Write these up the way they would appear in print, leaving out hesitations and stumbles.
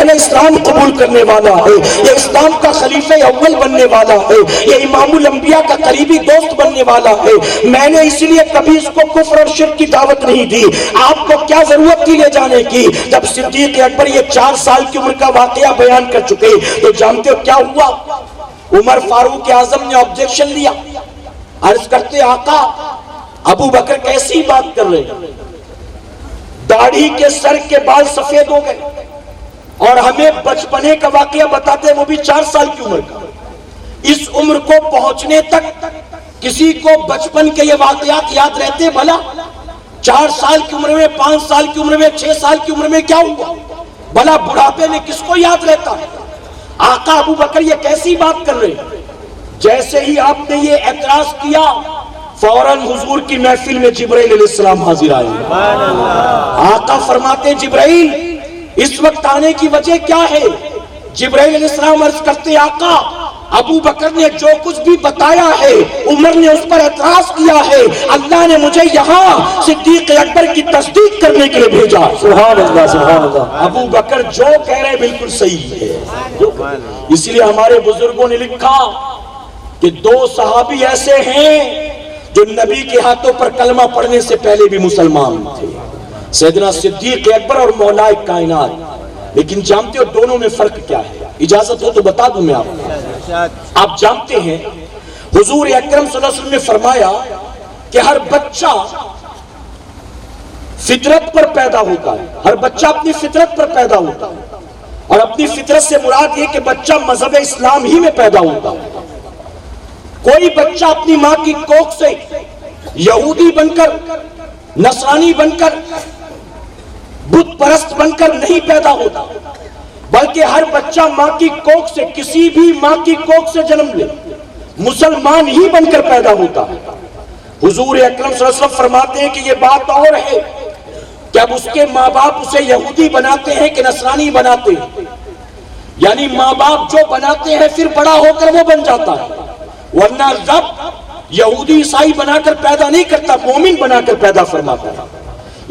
پہلے اسلام قبول کرنے والا ہے، یہ اسلام کا خلیفہ اول بننے والا ہے، یہ امام الانبیاء کا قریبی دوست بننے والا ہے۔ میں نے اس لیے کبھی اس کو کفر اور شرک کی دعوت نہیں دی۔ آپ کو کیا ضرورت تھی لے جانے کی؟ جب صدیق اکبر یہ 4 سال کی عمر کا واقعہ بیان کر چکے تو جانتے ہو کیا ہوا؟ عمر فاروق اعظم نے آبجیکشن لیا، عرض کرتے آقا ابو بکر کیسی بات کر رہے، داڑھی کے سر کے بال سفید ہو گئے اور ہمیں بچپنے کا واقعہ بتاتے ہیں، وہ بھی 4 سال کی عمر کا۔ اس عمر کو پہنچنے تک کسی کو بچپن کے یہ واقعات یاد رہتے بھلا؟ 4 سال کی عمر میں، 5 سال کی عمر میں، 6 سال کی عمر میں کیا ہوا بھلا؟ بڑھاپے میں کس کو یاد رہتا ہے؟ آقا ابو بکر یہ کیسی بات کر رہے؟ جیسے ہی آپ نے یہ اعتراض کیا فوراً حضور کی محفل میں جبرائیل علیہ السلام حاضر آئے۔ آقا فرماتے جبرائیل اس وقت آنے کی وجہ کیا ہے؟ جبرائیل علیہ السلام عرض کرتے آقا ابو بکر نے جو کچھ بھی بتایا ہے عمر نے اس پر اعتراض کیا ہے، اللہ نے مجھے یہاں صدیق اکبر کی تصدیق کرنے کے لیے بھیجا۔ سبحان اللہ سبحان اللہ۔ ابو بکر جو کہہ رہے بالکل صحیح ہے۔ اس لیے ہمارے بزرگوں نے لکھا کہ 2 صحابی ایسے ہیں جو نبی کے ہاتھوں پر کلمہ پڑھنے سے پہلے بھی مسلمان تھے، سیدنا صدیق اکبر اور مولا کائنات۔ لیکن جانتے ہو دونوں میں فرق کیا ہے؟ اجازت ہو تو بتا دوں میں آپ کو۔ آپ جانتے ہیں حضور اکرم صلی اللہ علیہ وسلم نے فرمایا کہ ہر بچہ فطرت پر پیدا ہوتا ہے، ہر بچہ اپنی فطرت پر پیدا ہوتا ہے، اور اپنی فطرت سے مراد یہ کہ بچہ مذہب اسلام ہی میں پیدا ہوتا ہے۔ کوئی بچہ اپنی ماں کی کوکھ سے یہودی بن کر، نصرانی بن کر، بت پرست بن کر نہیں پیدا ہوتا، بلکہ ہر بچہ ماں کی کوکھ سے، کسی بھی ماں کی کوکھ سے جنم لے مسلمان ہی بن کر پیدا ہوتا ہے۔ حضور اکرم صلی اللہ علیہ وسلم فرماتے ہیں کہ یہ بات اور ہے کہ اب اس کے ماں باپ اسے یہودی بناتے ہیں کہ نصرانی بناتے ہیں، یعنی ماں باپ جو بناتے ہیں پھر بڑا ہو کر وہ بن جاتا ہے، ورنہ رب یہودی عیسائی بنا کر پیدا نہیں کرتا، مومن بنا کر پیدا فرماتا ہے۔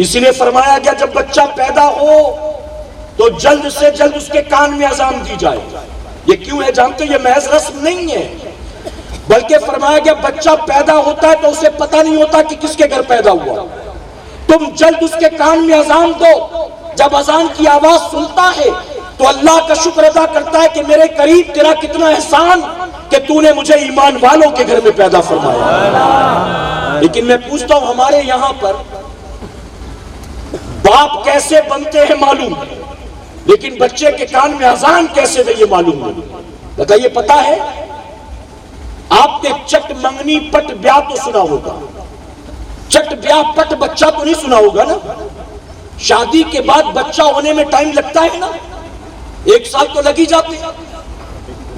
اس لیے فرمایا گیا جب بچہ پیدا ہو تو جلد سے جلد اس کے کان میں اذان دی جائے۔ یہ کیوں ہے جانتے ہو؟ یہ محض رسم نہیں ہے، بلکہ فرمایا گیا بچہ پیدا ہوتا ہے تو اسے پتہ نہیں ہوتا کہ کس کے گھر پیدا ہوا، تم جلد اس کے کان میں اذان دو، جب اذان کی آواز سنتا ہے تو اللہ کا شکر ادا کرتا ہے کہ میرے قریب تیرا کتنا احسان کہ تو نے مجھے ایمان والوں کے گھر میں پیدا فرمایا۔ لیکن میں پوچھتا ہوں ہمارے یہاں پر باپ کیسے بنتے ہیں معلوم ہے، لیکن بچے کے کان میں اذان کیسے دے یہ معلوم نہیں۔ بتائیے پتا ہے؟ آپ نے چٹ منگنی پٹ بیاہ تو سنا ہوگا، چٹ بیاہ پٹ بچہ تو نہیں سنا ہوگا نا؟ شادی کے بعد بچہ ہونے میں ٹائم لگتا ہے نا، 1 سال تو لگی جاتے،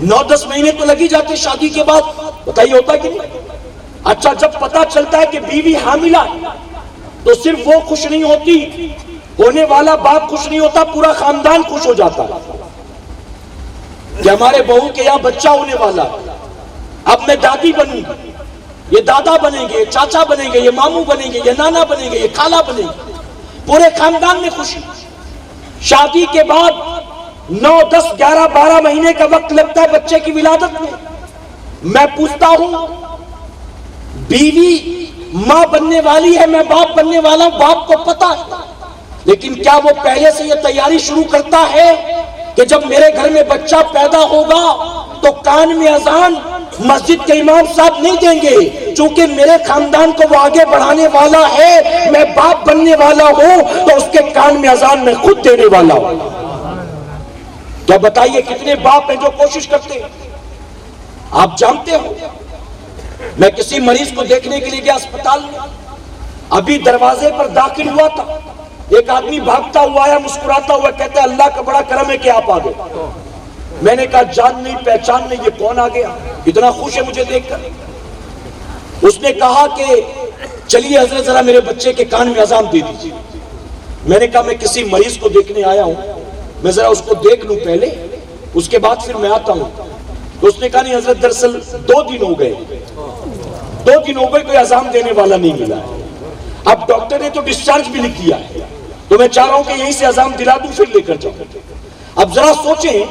9-10 مہینے تو لگی جاتے شادی کے بعد۔ بتائیے ہوتا کہ نہیں؟ اچھا جب پتا چلتا ہے کہ بیوی حاملہ تو صرف وہ خوش نہیں ہوتی، ہونے والا باپ خوش نہیں ہوتا، پورا خاندان خوش ہو جاتا کہ ہمارے بہو کے یہاں بچہ ہونے والا، اب میں دادی بنوں گی، یہ دادا بنیں گے، یہ چاچا بنیں گے، یہ ماموں بنیں گے، یہ نانا بنیں گے، یہ خالہ بنیں گے، پورے خاندان میں خوشی۔ شادی کے بعد 9, 10, 11, 12 مہینے کا وقت لگتا ہے بچے کی ولادت میں۔ میں پوچھتا ہوں بیوی ماں بننے والی ہے، میں باپ بننے والا ہوں، باپ کو پتا ہے، لیکن کیا وہ پہلے سے یہ تیاری شروع کرتا ہے کہ جب میرے گھر میں بچہ پیدا ہوگا تو کان میں اذان مسجد کے امام صاحب نہیں دیں گے، چونکہ میرے خاندان کو وہ آگے بڑھانے والا ہے، میں باپ بننے والا ہوں تو اس کے کان میں اذان میں خود دینے والا ہوں۔ کیا بتائیے کتنے باپ ہیں جو کوشش کرتے ہیں؟ آپ جانتے ہو میں کسی مریض کو دیکھنے کے لیے گیا اسپتال میں، ابھی دروازے پر داخل ہوا تھا، ایک آدمی بھاگتا ہوا آیا، مسکراتا ہوا، کہتا ہے اللہ کا بڑا کرم ہے کہ آپ آ گئے۔ میں نے کہا جان نہیں پہچان نہیں، یہ کون آ گیا؟ اتنا خوش ہے مجھے دیکھ کر۔ اس نے کہا کہ چلیے حضرت ذرا میرے بچے کے کان میں اذان دے دیجیے۔ میں نے کہا میں کسی مریض کو دیکھنے آیا ہوں، میں ذرا اس کو دیکھ لوں پہلے، اس کے بعد پھر میں آتا ہوں۔ تو اس نے کہا نہیں حضرت دراصل 2 دن ہو گئے، 2 دن ہو گئے، کوئی اذان دینے والا نہیں ملا۔ اب ڈاکٹر نے تو ڈسچارج بھی لکھ دیا ہے، تو میں چاہ رہا ہوں کہ یہیں سے اذان دلا دوں پھر لے کر جاؤں۔ اب اب ذرا سوچیں،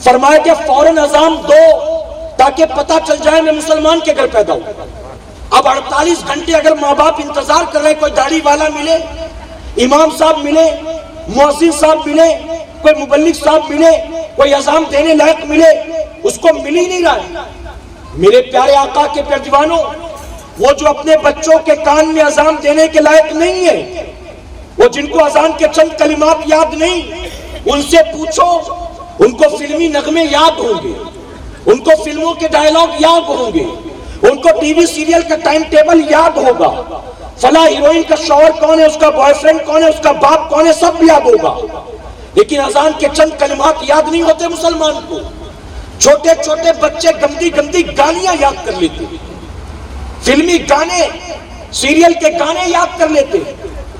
فرمایا کہ فوراً اذان دو تاکہ پتہ چل جائے میں مسلمان کے گھر پیدا ہوں۔ اب 48 گھنٹے اگر ماں باپ انتظار کر رہے، کوئی داڑھی والا ملے، امام صاحب ملے، مؤذن صاحب ملے، کوئی مبلغ صاحب ملے، کوئی اذان دینے لائق ملے، اس کو مل ہی نہیں رہا ہے۔ میرے پیارے آقا کے پیارے دیوانوں، وہ جو اپنے بچوں کے کان میں اذان دینے کے لائق نہیں ہے، وہ جن کو اذان کے چند کلمات یاد نہیں، ان سے پوچھو، ان کو فلمی نغمے یاد ہوں گے، ان کو فلموں کے ڈائلاگ یاد ہوں گے، ان کو ٹی وی سیریل کا ٹائم ٹیبل یاد ہوگا، فلاں ہیروئن کا شوہر کون ہے، اس کا بوائے فرینڈ کون ہے، اس کا باپ کون ہے، سب یاد ہوگا۔ لیکن اذان کے چند کلمات یاد نہیں ہوتے مسلمان کو۔ چھوٹے چھوٹے بچے گندی گندی گالیاں یاد کر لیتے، فلمی گانے، سیریل کے گانے یاد کر لیتے،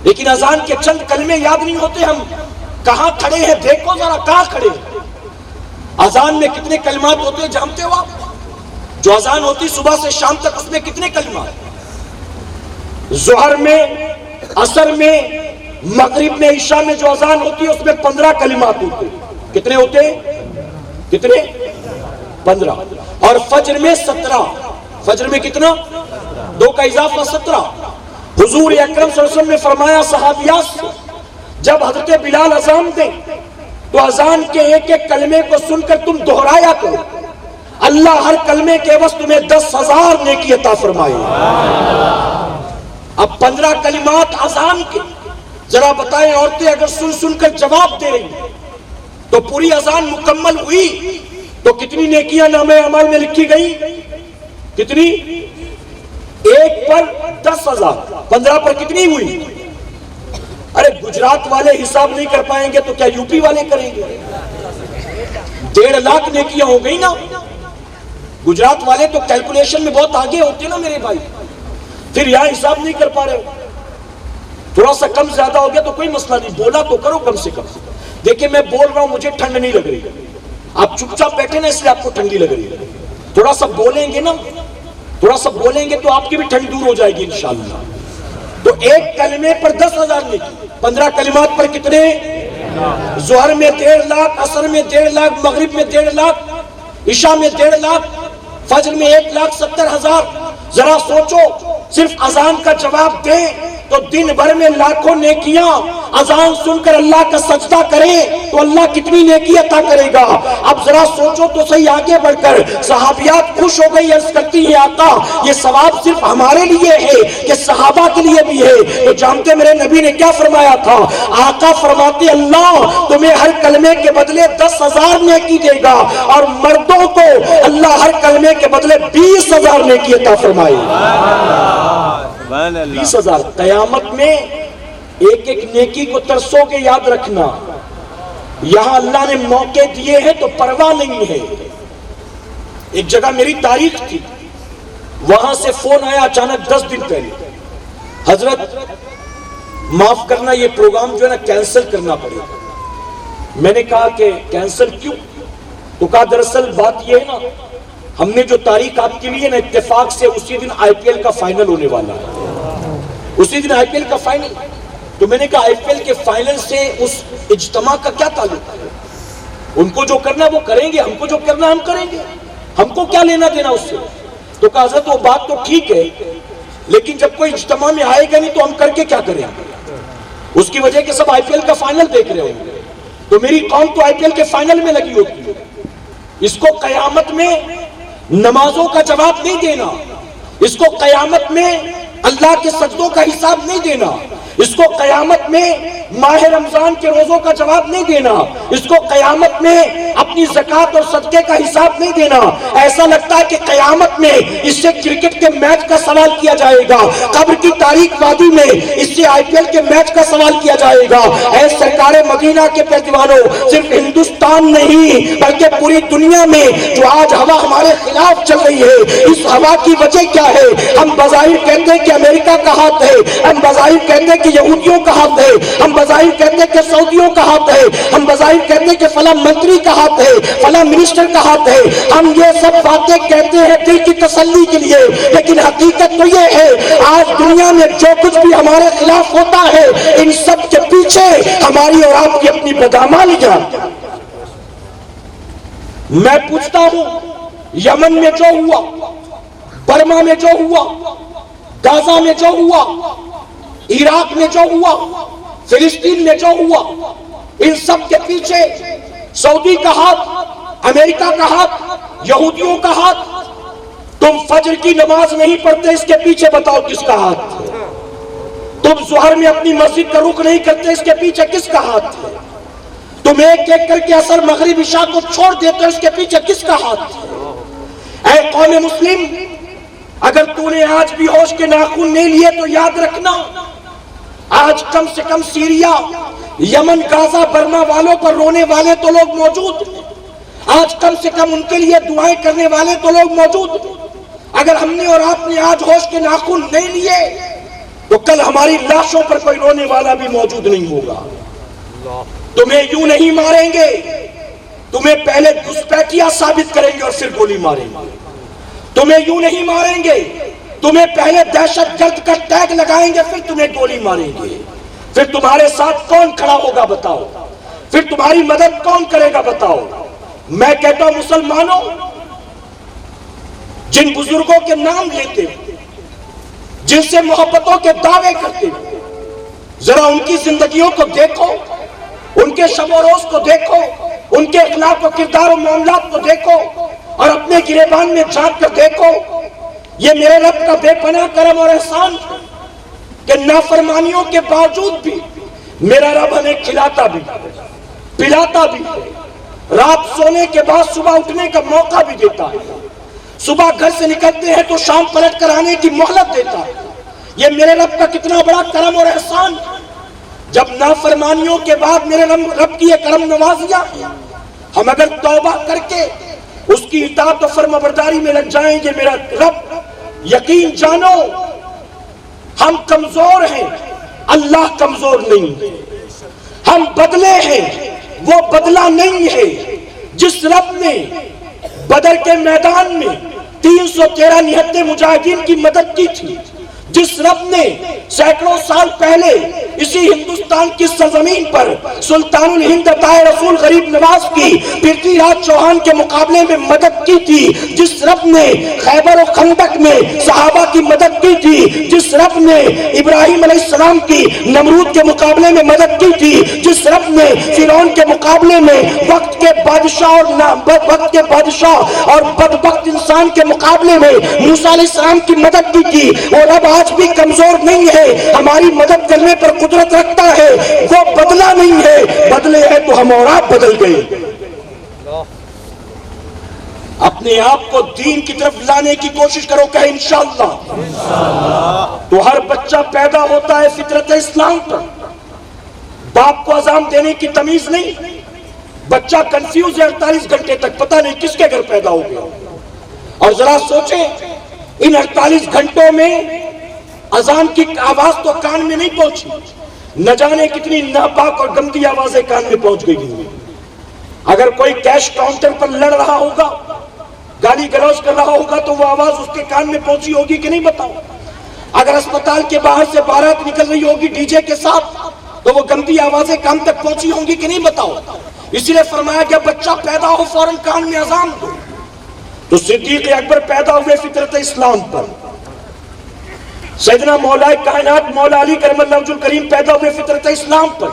لیکن اذان کے چند کلمے یاد نہیں ہوتے۔ ہم کہاں کھڑے ہیں دیکھو ذرا، کہاں کھڑے ہیں؟ اذان میں کتنے کلمات ہوتے ہیں جانتے ہو آپ؟ جو اذان ہوتی صبح سے شام تک، اس میں کتنے کلمات؟ ظہر میں، عصر میں، مغرب میں، عشاء میں جو اذان ہوتی ہے اس میں 15 کلمات ہوتے ہیں۔ کتنے ہوتے ہیں؟ کتنے؟ 15۔ اور فجر میں 17۔ فجر میں کتنا؟ 2 کا اضافہ 17۔ حضور اکرم صلی اللہ علیہ وسلم نے فرمایا صحابیات سے، جب حضرت بلال اذان دیں تو اذان کے ایک ایک کلمے کو سن کر تم دہرایا کرو، اللہ ہر کلمے کے عوض تمہیں 10,000 نیکی عطا فرمائے۔ اب 15 کلمات اذان کے، ذرا بتائیں عورتیں اگر سن سن کر جواب دے رہی تو پوری اذان مکمل ہوئی تو کتنی نیکیاں نامہ اعمال میں لکھی گئی؟ کتنی؟ ایک پر 10,000، 15 پر کتنی ہوئی؟ ارے گجرات والے حساب نہیں کر پائیں گے تو کیا یو پی والے کریں گے؟ 1.5 لاکھ نیکیاں ہو گئی نا۔ گجرات والے تو کیلکولیشن میں بہت آگے ہوتے نا میرے بھائی، پھر یہاں حساب نہیں کر پا رہے ہو۔ تھوڑا سا کم زیادہ ہو گیا تو کوئی مسئلہ نہیں، بولا تو کرو کم سے کم۔ دیکھیں میں بول رہا ہوں، مجھے ٹھنڈ نہیں لگ رہی، آپ چپ چاپ بیٹھے نا اس لیے آپ کو ٹھنڈی لگ رہی ہے۔ تھوڑا سا بولیں گے نا، تھوڑا سا بولیں گے تو آپ کی بھی ٹھنڈ دور ہو جائے گی انشاءاللہ۔ تو ایک کلمے پر 10,000 نیکی، 15 کلمات پر کتنے؟ ظہر میں 1.5 لاکھ، عصر میں 1.5 لاکھ، مغرب میں 1.5 لاکھ، عشاء میں 1.5 لاکھ، فجر میں 1,70,000۔ ذرا سوچو، صرف اذان کا جواب دیں تو دن بھر میں لاکھوں نیکیاں، اذان سن کر اللہ کا سجدہ کریں تو اللہ کتنی نیکی عطا کرے گا۔ اب ذرا سوچو تو صحیح آگے بڑھ کر صحابیات خوش ہو گئی، عرض کرتی ہیں آقا یہ ثواب صرف ہمارے لیے ہے کہ صحابہ کے لیے بھی ہے؟ تو جانتے میرے نبی نے کیا فرمایا تھا؟ آقا فرماتے اللہ تمہیں ہر کلمے کے بدلے 10,000 نیکی دے گا، اور مردوں کو اللہ ہر کلمے کے بدلے 20,000 نیکی عطا فرمائے۔ 20,000۔ قیامت میں ایک ایک نیکی کو ترسو گے، یاد رکھنا۔ یہاں اللہ نے موقع دیے ہیں تو پرواہ نہیں ہے۔ ایک جگہ میری تاریخ تھی، وہاں سے فون آیا اچانک 10 دن پہلے، حضرت معاف کرنا یہ پروگرام جو ہے نا کینسل کرنا پڑے گا۔ میں نے کہا کہ کینسل کیوں؟ تو کہا دراصل بات یہ ہے نا، ہم نے جو تاریخ آپ کے لیے نا اتفاق سے اسی دن آئی پی ایل کا فائنل ہونے والا ہے، اسی دن آئی پی ایل کا فائنل۔ تو میں نے کہا آئی پی ایل کے فائنل سے اس اجتماع کا کیا تعلق ہے؟ ان کو جو کرنا وہ کریں گے، ہم کو جو کرنا ہم کریں گے، ہم کو کیا لینا دینا اس سے؟ تو کہا حضرت وہ بات تو ٹھیک ہے، لیکن جب کوئی اجتماع میں آئے گا نہیں تو ہم کر کے کیا کریں گے؟ اس کی وجہ کہ سب آئی پی ایل کا فائنل دیکھ رہے ہوں گے، تو میری قوم تو آئی پی ایل کے فائنل میں لگی ہوتی ہے۔ اس کو قیامت میں نمازوں کا جواب نہیں دینا، اس کو قیامت میں اللہ کے سجدوں کا حساب نہیں دینا، اس کو قیامت میں ماہ رمضان کے روزوں کا جواب نہیں دینا، اس کو قیامت میں اپنی زکوٰۃ اور صدقے کا حساب نہیں دینا۔ ایسا لگتا ہے کہ قیامت میں اس سے کرکٹ کے میچ کا سوال کیا جائے گا، قبر کی تاریک وادی میں اس سے آئی پی ایل کے میچ کا سوال کیا جائے گا۔ اے سرکار مدینہ کے پیروانوں، صرف ہندوستان نہیں بلکہ پوری دنیا میں جو آج ہوا ہمارے خلاف چل رہی ہے، اس ہوا کی وجہ کیا ہے؟ ہم بظاہر کہتے ہیں کہ امریکہ کا ہاتھ ہے، ہم بظاہر کہتے ہیں کہ یہودیوں کا ہاتھ ہے، ہم بظاہر کہتے ہیں کہ سعودیوں کا ہاتھ ہے، ہم بظاہر کہتے ہیں کہ فلاں منتری کا ہاتھ ہے، فلاں منسٹر کا ہاتھ ہے۔ ہم یہ سب باتیں کہتے ہیں دل کی تسلی کے لیے، لیکن حقیقت تو یہ ہے آج دنیا میں جو کچھ بھی ہمارے خلاف ہوتا ہے، ان سب کے پیچھے ہماری اور آپ کی اپنی بدعمالی جان۔ میں پوچھتا ہوں یمن میں جو ہوا، برما میں جو ہوا، غزہ میں جو ہوا، عراق میں جو ہوا، فلسطین میں جو ہوا، ان سب کے پیچھے سعودی کا ہاتھ، امریکہ کا ہاتھ، یہودیوں کا ہاتھ. تم فجر کی نماز نہیں پڑھتے، اس کے پیچھے بتاؤ کس کا ہاتھ ہے؟ تم ظہر میں اپنی مسجد کا رخ نہیں کرتے، اس کے پیچھے کس کا ہاتھ ہے؟ تم ایک ایک کر کے عصر مغرب عشاء کو چھوڑ دیتے ہو، اس کے پیچھے کس کا ہاتھ ہے؟ اے قوم مسلم، اگر تو نے آج بھی ہوش کے ناخن نہیں لیے تو یاد رکھنا، آج کم سے کم سیریا، یمن، غزہ، برما والوں پر رونے والے تو لوگ موجود ہیں. آج کم سے کم ان کے لیے دعائیں کرنے والے تو لوگ موجود ہیں. اگر ہم نے اور آپ نے آج ہوش کے ناخن نہیں لیے تو کل ہماری لاشوں پر کوئی رونے والا بھی موجود نہیں ہوگا. تمہیں یوں نہیں ماریں گے، تمہیں پہلے گھسپیٹیاں ثابت کریں گے اور پھر گولی ماریں گے. تمہیں یوں نہیں ماریں گے، تمہیں پہلے دہشت گرد کا ٹیگ لگائیں گے، پھر تمہیں گولی ماریں گے. پھر تمہارے ساتھ کون کھڑا ہوگا بتاؤ؟ پھر تمہاری مدد کون کرے گا بتاؤ؟ میں کہتا ہوں مسلمانوں، جن بزرگوں کے نام لیتے جن سے محبتوں کے دعوے کرتے ذرا ان کی زندگیوں کو دیکھو، ان کے شب و روز کو دیکھو، ان کے اخلاق و کردار و معاملات کو دیکھو اور اپنے گریبان میں جھانک کر دیکھو. یہ میرے رب کا بے پناہ کرم اور احسان ہے کہ نافرمانیوں کے باوجود بھی میرا رب ہمیں کھلاتا بھی، پلاتا بھی، رات سونے کے بعد صبح اٹھنے کا موقع بھی دیتا ہے. صبح گھر سے نکلتے ہیں تو شام پلٹ کر آنے کی مہلت دیتا ہے. یہ میرے رب کا کتنا بڑا کرم اور احسان ہے. جب نافرمانیوں کے بعد میرے رب کی یہ کرم نوازیاں ہم اگر توبہ کر کے اس کی اطاعت و فرمانبرداری میں لگ جائیں گے، میرا رب، یقین جانو ہم کمزور ہیں، اللہ کمزور نہیں ہے. ہم بدلے ہیں، وہ بدلہ نہیں ہے. جس رب نے بدر کے میدان میں 313 نہتے مجاہدین کی مدد کی تھی، جس رب نے سینکڑوں سال پہلے اسی ہندوستان کی سرزمین پر سلطان الہند عطائے رسول غریب نواز کی پرتھوی راج چوہان کے مقابلے میں مدد کی تھی، جس رب نے خیبر و خندق میں صحابہ کی مدد کی تھی، جس رب نے ابراہیم علیہ السلام کی نمرود کے مقابلے میں مدد کی تھی، جس رب نے فرعون کے مقابلے میں وقت کے بادشاہ اور بدبخت انسان کے مقابلے میں موسیٰ علیہ السلام کی مدد کی تھی، وہ رب آج بھی کمزور نہیں ہے، ہماری مدد کرنے پر قدرت رکھتا ہے. وہ بدلا نہیں ہے، بدلے ہیں تو ہم اور آپ بدل گئے. اپنے آپ کو دین کی طرف لانے کی کوشش کرو، کہے انشاءاللہ. تو ہر بچہ پیدا ہوتا ہے فطرت اسلام پر. باپ کو اذان دینے کی تمیز نہیں، بچہ کنفیوز ہے 48 گھنٹے تک، پتہ نہیں کس کے گھر پیدا ہو گیا. اور ذرا سوچیں ان 48 گھنٹوں میں اذان کی آواز تو کان میں نہیں پہنچی، نہ جانے کتنی ناپاک اور گندی آوازیں کان میں پہنچ گئی ہیں. اگر کوئی کیش کاؤنٹر پر لڑ رہا ہوگا، گالی گلوچ کر رہا ہوگا تو وہ آواز اس کے کان میں پہنچی ہوگی کہ نہیں بتاؤ. اگر اسپتال کے باہر سے بارات نکل رہی ہوگی ڈی جے کے ساتھ تو وہ گندی آوازیں کان تک پہنچی ہوں گی کہ نہیں بتاؤ. اسی لیے فرمایا کہ بچہ پیدا ہو فوراً کان میں اذان دو. تو صدیق اکبر پیدا ہوئے فطرت اسلام پر، سیدنا مولا کائنات مولا علی کرم اللہ وجہ الکریم پیدا ہوئے فطرت اسلام پر.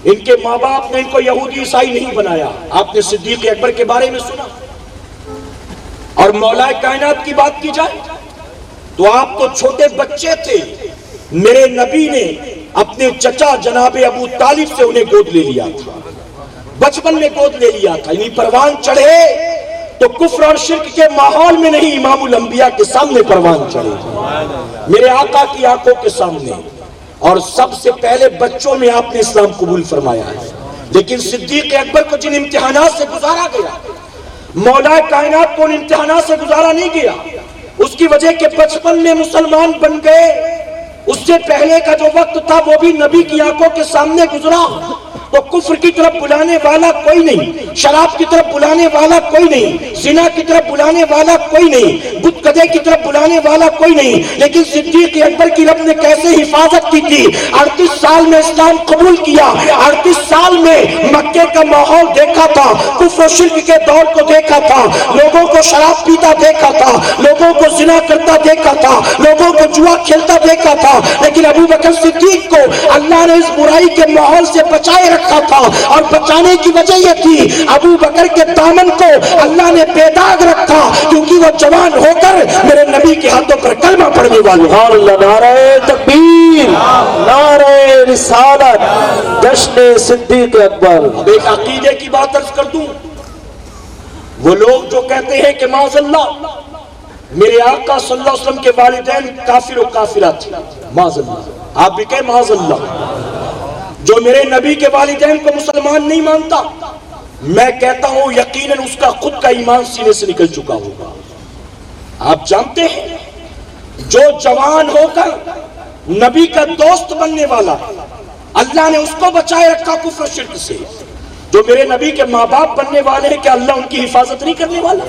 ان کے ماں باپ نے ان کو یہودی عیسائی نہیں بنایا. آپ نے صدیق اکبر کے بارے میں سنا. اور مولا کائنات کی بات کی جائے تو آپ تو چھوٹے بچے تھے، میرے نبی نے اپنے چچا جناب ابو طالب سے انہیں گود لے لیا تھا، بچپن میں گود لے لیا تھا. یعنی پروان چڑھے تو کفر اور شرک کے ماحول میں نہیں، امام الانبیاء کے سامنے پروان چڑھے، میرے آقا کی آنکھوں کے سامنے. اور سب سے پہلے بچوں میں آپ نے اسلام قبول فرمایا ہے. لیکن صدیق اکبر کو جن امتحانات سے گزارا گیا، مولا کائنات کو ان امتحانات سے گزارا نہیں گیا. اس کی وجہ کہ بچپن میں مسلمان بن گئے. اس سے پہلے کا جو وقت تھا وہ بھی نبی کی آنکھوں کے سامنے گزرا. تو کفر کی طرف بلانے والا کوئی نہیں، شراب کی طرف بلانے والا کوئی نہیں، زنا کی طرف بلانے والا کوئی نہیں، بت قدے کی طرف بلانے والا کوئی نہیں۔ لیکن صدیق اکبر کی رب نے کیسے حفاظت کی تھی، 38 سال میں اسلام قبول کیا، 38 سال میں مکے کا ماحول دیکھا تھا، کفر و شرک کے دور کو دیکھا تھا، لوگوں کو شراب پیتا دیکھا تھا، لوگوں کو زنا کرتا دیکھا تھا، لوگوں کو جوا کھیلتا دیکھا تھا، لیکن ابو بکر صدیق کو اللہ نے اس برائی کے ماحول سے بچائے رکھا تھا، اور بچانے کی وجہ یہ تھی ابو بکر کے دامن کو اللہ نے بے داغ رکھا، کیونکہ وہ جوان ہو کر میرے نبی کے ہاتھوں پر کلمہ پڑھنے والے۔ نعرہ تکبیر، نعرہ رسالت، جشن صدیق اکبر۔ اب ایک عقیدے کی بات عرض کر دوں، وہ لوگ جو کہتے ہیں کہ معاذ اللہ میرے آقا صلی اللہ علیہ وسلم کے والدین کافر و کافرہ تھے، معاذ اللہ، آپ بھی کہیں معاذ اللہ، جو میرے نبی کے والدین کو مسلمان نہیں مانتا، میں کہتا ہوں یقیناً اس کا خود کا ایمان سینے سے نکل چکا ہوگا۔ آپ جانتے ہیں جو جوان ہو کر نبی کا دوست بننے والا، اللہ نے اس کو بچائے رکھا کفر و شرک سے، جو میرے نبی کے ماں باپ بننے والے ہیں، کہ اللہ ان کی حفاظت نہیں کرنے والا؟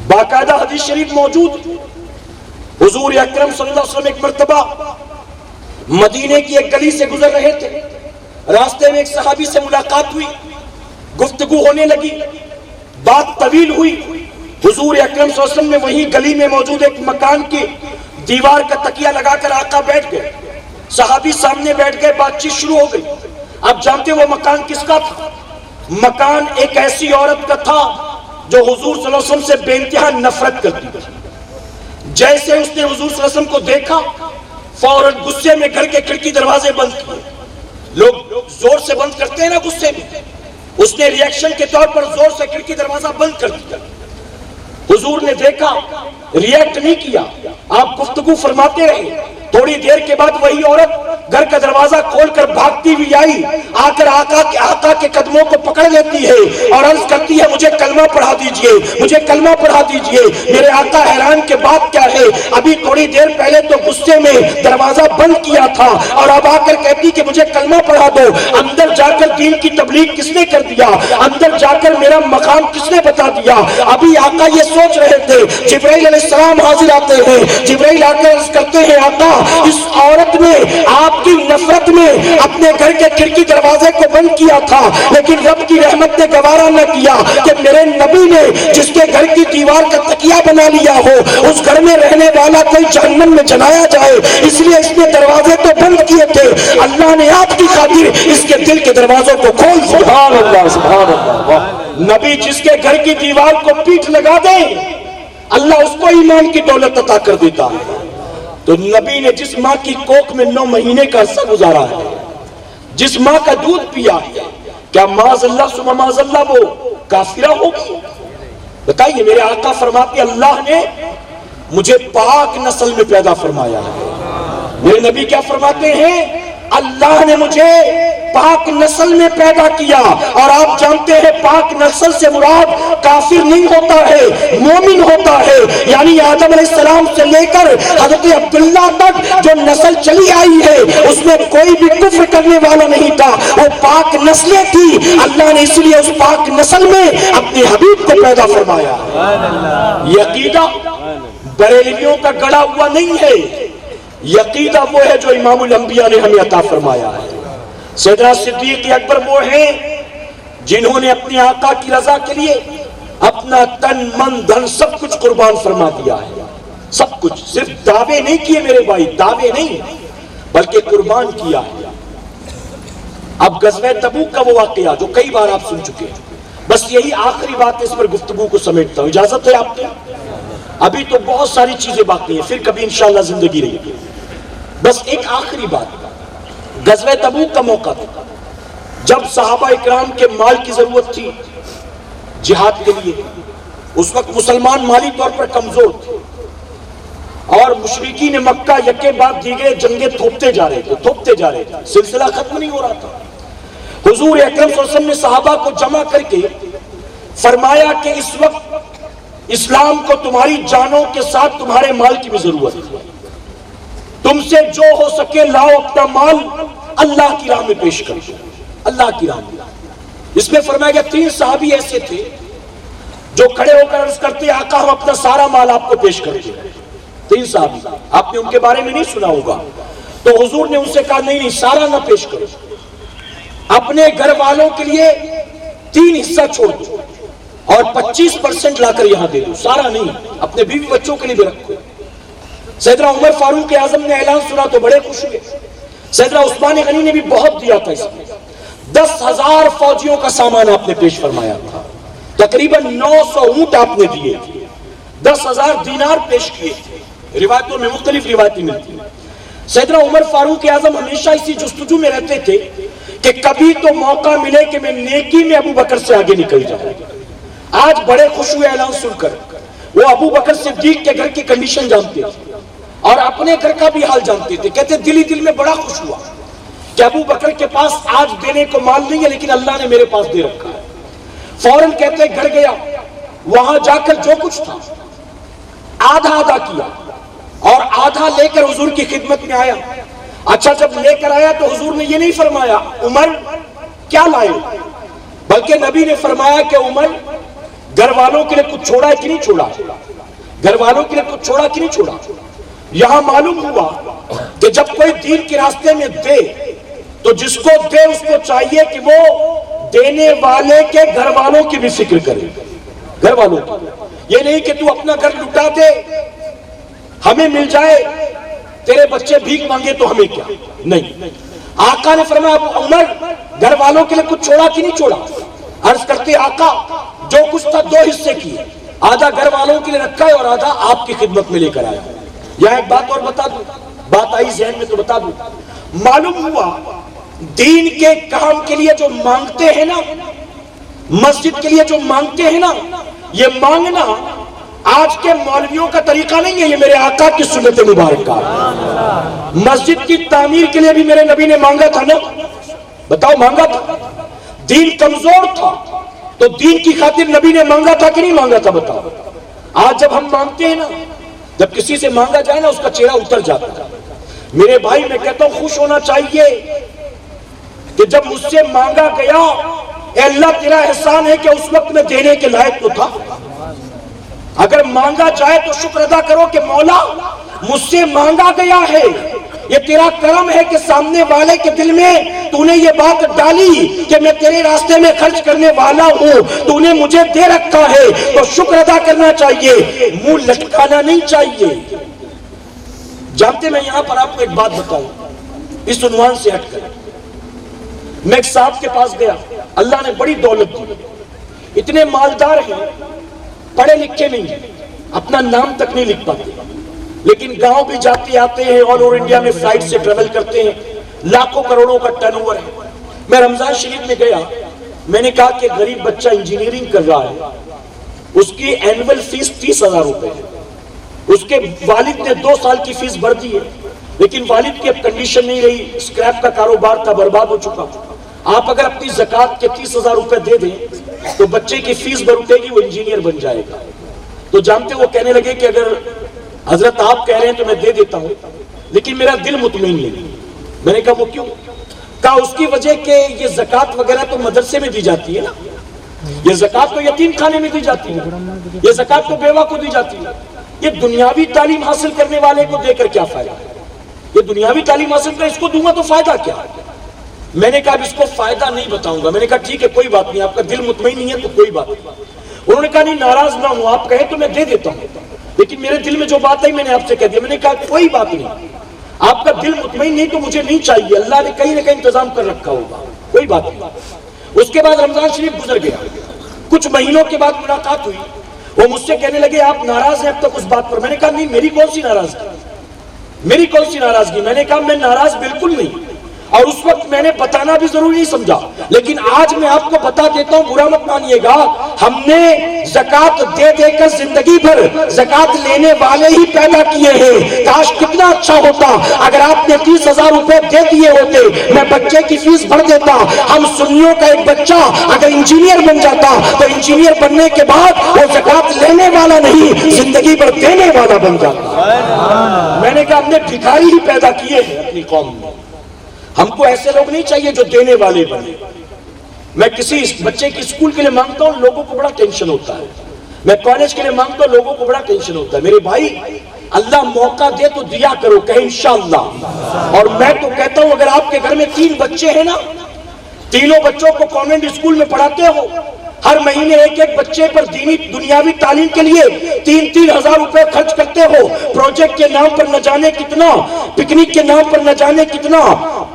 باقاعدہ حدیث شریف موجود، حضور اکرم صلی اللہ علیہ وسلم ایک مرتبہ مدینے کی ایک گلی سے گزر رہے تھے، راستے میں ایک صحابی سے ملاقات ہوئی، گفتگو ہونے لگی، بات طویل ہوئی، حضور اکرم صلی اللہ علیہ وسلم نے وہی گلی میں موجود ایک مکان کی دیوار کا تکیہ لگا کر آقا بیٹھ گئے، صحابی سامنے بیٹھ گئے، بات چیت شروع ہو گئی۔ اب جانتے وہ مکان کس کا تھا؟ مکان ایک ایسی عورت کا تھا جو حضور صلی اللہ علیہ وسلم سے بے انتہا نفرت کرتی تھی۔ جیسے اس نے حضور صلی اللہ علیہ وسلم کو دیکھا، فوراً غصے میں گھر کے کھڑکی دروازے بند کیے۔ لوگ زور سے بند کرتے ہیں نا غصے میں، اس نے ری ایکشن کے طور پر زور سے کھڑکی دروازہ بند کر دیا۔ حضور نے دیکھا، ری ایکٹ نہیں کیا، آپ گفتگو فرماتے رہے۔ تھوڑی دیر کے بعد وہی عورت گھر کا دروازہ کھول کر بھاگتی ہوئی آئی، آ کر آقا کے قدموں کو پکڑ لیتی ہے اور عرض کرتی ہے مجھے کلمہ پڑھا دیجئے، مجھے کلمہ پڑھا دیجئے۔ میرے آقا حیران کے بات کیا ہے، ابھی تھوڑی دیر پہلے تو غصے میں دروازہ بند کیا تھا اور اب آ کر کہتی کہ مجھے کلمہ پڑھا دو۔ اندر جا کر دین کی تبلیغ کس نے کر دیا، اندر جا کر میرا مقام کس نے بتا دیا؟ ابھی آقا یہ سوچ رہے تھے، جبرائیل علیہ السلام حاضر آتے ہیں، جبرائیل آ کر عرض کرتے ہیں آقا اس عورت نے آپ کی نفرت میں اپنے گھر کے کھڑکی دروازے کو بند کیا تھا، لیکن رب کی رحمت نے گوارا نہ کیا کہ میرے نبی نے جس کے گھر کی دیوار کا تکیہ بنا لیا ہو اس گھر میں رہنے والا کوئی جہنم میں جلایا جائے، اس لیے اس نے دروازے تو بند کیے تھے، اللہ نے آپ کی خاطر اس کے دل کے دروازوں کو کھول دیا۔ سبحان اللہ، سبحان اللہ۔ نبی جس کے گھر کی دیوار کو پیٹ لگا دے اللہ اس کو ایمان کی دولت عطا کر دیتا ہے۔ تو نبی نے جس ماں کی کوکھ میں 9 مہینے کا عرصہ گزارا ہے، جس ماں کا دودھ پیا ہے، کیا معاذ اللہ ثم معاذ اللہ وہ کافرہ ہوگی؟ بتائیے، میرے آقا فرماتے اللہ نے مجھے پاک نسل میں پیدا فرمایا ہے۔ میرے نبی کیا فرماتے ہیں؟ اللہ نے مجھے پاک نسل میں پیدا کیا، اور آپ جانتے ہیں پاک نسل سے مراد کافر نہیں ہوتا ہے، مومن ہوتا ہے، یعنی آدم علیہ السلام سے لے کر حضرت عبداللہ تک جو نسل چلی آئی ہے اس میں کوئی بھی کفر کرنے والا نہیں تھا، وہ پاک نسلیں تھی، اللہ نے اس لیے اس پاک نسل میں اپنے حبیب کو پیدا فرمایا۔ یہ عقیدہ بریلویوں کا گڑا ہوا نہیں ہے، یہ عقیدہ وہ ہے جو امام الانبیاء نے ہمیں عطا فرمایا ہے۔ سیدنا صدیق اکبر وہ ہیں جنہوں نے اپنے آقا کی رضا کے لیے اپنا تن من دھن سب کچھ قربان فرما دیا ہے، سب کچھ، صرف دعوے نہیں کیے میرے بھائی، دعوے نہیں بلکہ قربان کیا ہے۔ اب غزوہ تبوک کا وہ واقعہ جو کئی بار آپ سن چکے ہیں، بس یہی آخری بات اس پر گفتگو کو سمیٹتا ہوں، اجازت ہے آپ کو؟ ابھی تو بہت ساری چیزیں باقی ہیں، پھر کبھی انشاءاللہ زندگی رہے گی۔ بس ایک آخری بات، غزوہ تبوک کا موقع تھا جب صحابہ اکرام کے مال کی ضرورت تھی جہاد کے لیے۔ اس وقت مسلمان مالی طور پر کمزور تھے اور مشرکین مکہ یکے بعد دیگرے جنگیں تھوپتے جا رہے تھے، سلسلہ ختم نہیں ہو رہا تھا۔ حضور اکرم صلی اللہ علیہ وسلم نے صحابہ کو جمع کر کے فرمایا کہ اس وقت اسلام کو تمہاری جانوں کے ساتھ تمہارے مال کی بھی ضرورت ہے، تم سے جو ہو سکے لاؤ، اپنا مال اللہ کی راہ میں پیش کرو۔ اللہ کی راہ میں. اس میں فرمایا گیا 3 صحابی ایسے تھے جو کھڑے ہو کر عرض کرتے آقا ہم اپنا سارا مال آپ کو پیش کرتے ہیں. 3 صحابی, آپ نے ان کے بارے میں نہیں سنا ہوگا. تو حضور نے ان سے کہا نہیں سارا نہ پیش کرو, اپنے گھر والوں کے لیے 3 حصہ چھوڑ دو اور 25% لا کر یہاں دے دو, سارا نہیں, اپنے بیوی بچوں کے لیے بھی رکھو. سیدنا عمر فاروق اعظم نے اعلان سنا تو بڑے خوش ہوئے. سیدنا عثمان غنی نے بھی بہت دیا تھا. اس میں 10,000 فوجیوں کا سامان آپ نے پیش فرمایا تھا, تقریباً 900 اونٹ آپ نے دیے تھے, 10,000 دینار پیش کیے تھے. روایتوں میں مختلف روایتیں ملتی ہیں. سیدنا عمر فاروق اعظم ہمیشہ اسی جستجو میں رہتے تھے کہ کبھی تو موقع ملے کہ میں نیکی میں ابو بکر سے آگے نکل جاؤں. آج بڑے خوش ہوئے اعلان سن کر. وہ ابو بکر صدیق کے گھر کی کنڈیشن جانتے تھے اور اپنے گھر کا بھی حال جانتے تھے. کہتے دل ہی دل میں بڑا خوش ہوا کہ ابو بکر کے پاس آج دینے کو مال نہیں ہے لیکن اللہ نے میرے پاس دے رکھا ہے. فوراً کہتے گھر گیا, وہاں جا کر جو کچھ تھا آدھا آدھا کیا اور آدھا لے کر حضور کی خدمت میں آیا. اچھا جب لے کر آیا تو حضور نے یہ نہیں فرمایا عمر کیا لائے, بلکہ نبی نے فرمایا کہ عمر گھر والوں کے لیے کچھ چھوڑا ہے کہ نہیں چھوڑا, گھر والوں کے لیے کچھ چھوڑا کہ نہیں چھوڑا. یہاں معلوم ہوا کہ جب کوئی دین کے راستے میں دے تو جس کو دے اس کو چاہیے کہ وہ دینے والے کے گھر والوں کی بھی فکر کرے. گھر والوں کی, یہ نہیں کہ تو اپنا گھر لٹا دے ہمیں مل جائے, تیرے بچے بھیک مانگے تو ہمیں کیا. نہیں, آقا نے فرمایا عمر گھر والوں کے لیے کچھ چھوڑا کہ نہیں چھوڑا. عرض کرتے آقا جو کچھ تھا 2 حصے کیے, آدھا گھر والوں کے لیے رکھا ہے اور آدھا آپ کی خدمت میں لے کر آیا. یہاں ایک بات اور بتا دوں, بات آئی ذہن میں تو بتا دوں. معلوم ہوا دین کے کام کے لیے جو مانگتے ہیں نا, مسجد کے لیے جو مانگتے ہیں نا, یہ مانگنا آج کے مولویوں کا طریقہ نہیں ہے, یہ میرے آقا کی سنت مبارکہ. مسجد کی تعمیر کے لیے بھی میرے نبی نے مانگا تھا نا, بتاؤ مانگا تھا. دین کمزور تھا تو دین کی خاطر نبی نے مانگا تھا کہ نہیں مانگا تھا, بتاؤ. آج جب ہم مانگتے ہیں نا, جب کسی سے مانگا جائے نا اس کا چہرہ اتر جاتا ہے. میرے بھائی میں کہتا ہوں خوش ہونا چاہیے کہ جب مجھ سے مانگا گیا, اے اللہ تیرا احسان ہے کہ اس وقت میں دینے کے لائق تو تھا. اگر مانگا جائے تو شکر ادا کرو کہ مولا مجھ سے مانگا گیا ہے, یہ تیرا کرم ہے کہ سامنے والے کے دل میں تو نے یہ بات ڈالی کہ میں تیرے راستے میں خرچ کرنے والا ہوں, تو نے مجھے دے رکھا ہے, تو شکر ادا کرنا چاہیے, منہ لٹکانا نہیں چاہیے. جانتے میں یہاں پر آپ کو ایک بات بتاؤں اس عنوان سے ہٹ کر. میں ایک صاحب کے پاس گیا, اللہ نے بڑی دولت دی, اتنے مالدار ہیں, پڑھے لکھے نہیں ہیں, اپنا نام تک نہیں لکھ پاتے, لیکن گاؤں بھی جاتے آتے ہیں, آل اوور انڈیا میں فلائٹ سے ٹریول کرتے ہیں, لاکھوں کروڑوں کا ٹرن اوور ہے. میں رمضان شریف میں گیا, میں نے کہا کہ غریب بچہ انجینئرنگ کر رہا ہے, اس کی اینول فیس 30,000 روپے ہے, اس کے والد نے 2 سال کی فیس بھر دی ہے, لیکن والد کی اب کنڈیشن نہیں رہی, اسکریپ کا کاروبار تھا, برباد ہو چکا. آپ اگر اپنی زکات کے 30,000 روپے دے دیں تو بچے کی فیس بھر اٹھے گی, وہ انجینئر بن جائے گا. تو جانتے وہ کہنے لگے کہ اگر حضرت آپ کہہ رہے ہیں تو میں دے دیتا ہوں, لیکن میرا دل مطمئن نہیں. میں نے کہا وہ کیوں؟ کہا اس کی وجہ کہ یہ زکات وغیرہ تو مدرسے میں دی جاتی ہے نا, یہ زکات تو یتیم خانے میں دی جاتی ہے, یہ زکات تو بیوہ کو دی جاتی ہے, یہ دنیاوی تعلیم حاصل کرنے والے کو دے کر کیا فائدہ ہے؟ یہ دنیاوی تعلیم حاصل کر اس کو دوں گا تو فائدہ کیا؟ میں نے کہا اب اس کو فائدہ نہیں بتاؤں گا. میں نے کہا ٹھیک ہے کوئی بات نہیں, آپ کا دل مطمئن نہیں ہے تو کوئی بات نہیں. انہوں نے کہا نہیں ناراض نہ ہوں, آپ کہیں تو میں دے دیتا ہوں, لیکن میرے دل میں جو بات ہے میں نے آپ سے کہہ دیا. میں نے کہا کوئی بات نہیں, آپ کا دل مطمئن نہیں تو مجھے نہیں چاہیے, اللہ نے کہیں نہ کہیں انتظام کر رکھا ہوگا, کوئی بات نہیں. اس کے بعد رمضان شریف گزر گیا, کچھ مہینوں کے بعد ملاقات ہوئی, وہ مجھ سے کہنے لگے آپ ناراض ہیں اب تک اس بات پر. میں نے کہا نہیں میری کون سی ناراضگی, میری کون سی ناراضگی. میں نے کہا میں ناراض بالکل نہیں, اور اس وقت میں نے بتانا بھی ضروری نہیں سمجھا, لیکن آج میں آپ کو بتا دیتا ہوں, برا مت مانیے گا. ہم نے زکات دے دے کر زندگی بھر زکات لینے والے ہی پیدا کیے ہیں. کاش کتنا اچھا ہوتا اگر آپ نے 30,000 روپے دے دیے ہوتے, میں بچے کی فیس بھر دیتا. ہم سنیوں کا ایک بچہ اگر انجینئر بن جاتا تو انجینئر بننے کے بعد وہ زکات لینے والا نہیں, زندگی بھر دینے والا بن جاتا. میں نے کہا ہم نے بھکاری ہی پیدا کیے ہیں اپنی قوم میں, ہم کو ایسے لوگ نہیں چاہیے جو دینے والے بنے. میں کسی بچے کی اسکول کے لیے مانگتا ہوں، لوگوں کو بڑا ٹینشن ہوتا ہے. میں کالج کے لیے مانگتا ہوں، لوگوں کو بڑا ٹینشن ہوتا ہے. میرے بھائی اللہ موقع دے تو دیا کرو، کہیں انشاءاللہ. اور میں تو کہتا ہوں اگر آپ کے گھر میں 3 بچے ہیں نا، تینوں بچوں کو کانوینٹ اسکول میں پڑھاتے ہو، ہر مہینے ایک بچے پر دینی دنیاوی تعلیم کے لیے 3-3 ہزار روپے خرچ کرتے ہو، پروجیکٹ کے نام پر نہ جانے کتنا، پکنک کے نام پر نہ جانے کتنا،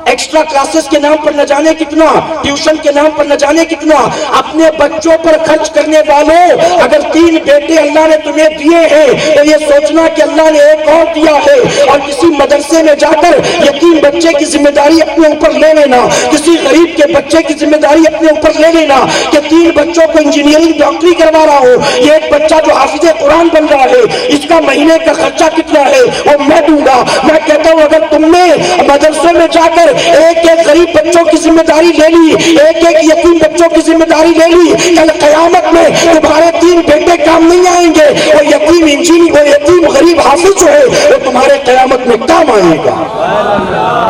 ایکسٹرا کلاسز کے نام پر نہ جانے کتنا، ٹیوشن کے نام پر نہ جانے کتنا، اپنے بچوں پر خرچ کرنے والوں، اگر 3 بیٹے اللہ نے تمہیں دیے ہیں تو یہ سوچنا کہ اللہ نے ایک اور دیا ہے. اور کسی مدرسے میں جا کر یتیم بچے کی ذمہ داری اپنے اوپر لے لینا، کسی غریب کے بچے کی ذمہ داری اپنے اوپر لے لینا کہ 3 بچوں کو انجینئرنگ ڈاکٹری کروا رہا ہوں، یہ ایک بچہ جو حافظ قرآن بن رہا ہے اس کا مہینے کا خرچہ کتنا ہے وہ میں دوں گا. میں کہتا ہوں اگر تم نے مدرسوں میں جا کر ایک غریب بچوں کی ذمہ داری لے لی، ایک یتیم بچوں کی ذمہ داری لے لی، کل قیامت میں تمہارے 3 بیٹے کام نہیں آئیں گے. وہ یتیم انجینئر، وہ یتیم غریب حافظ جو ہے وہ تمہارے قیامت میں کام آئے گا.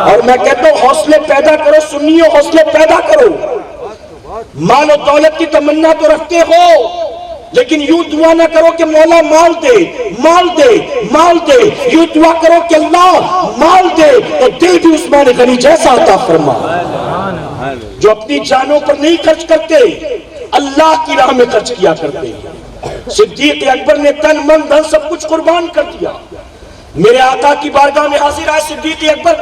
اور میں کہتا ہوں حوصلے پیدا کرو سنیو، حوصلے پیدا کرو. مال و دولت کی تمنا تو رکھتے ہو لیکن یوں دعا نہ کرو کہ مولا مال دے مال دے مال دے، یوں دعا کرو کہ اللہ مال دے تو دل بھی عثمان غنی جیسا عطا فرما. جو اپنی جانوں پر نہیں خرچ کرتے اللہ کی راہ میں خرچ کیا کرتے. صدیق اکبر نے تن من دھن سب کچھ قربان کر دیا. میرے آقا کی بارگاہ میں حاضر آئے صدیق اکبر،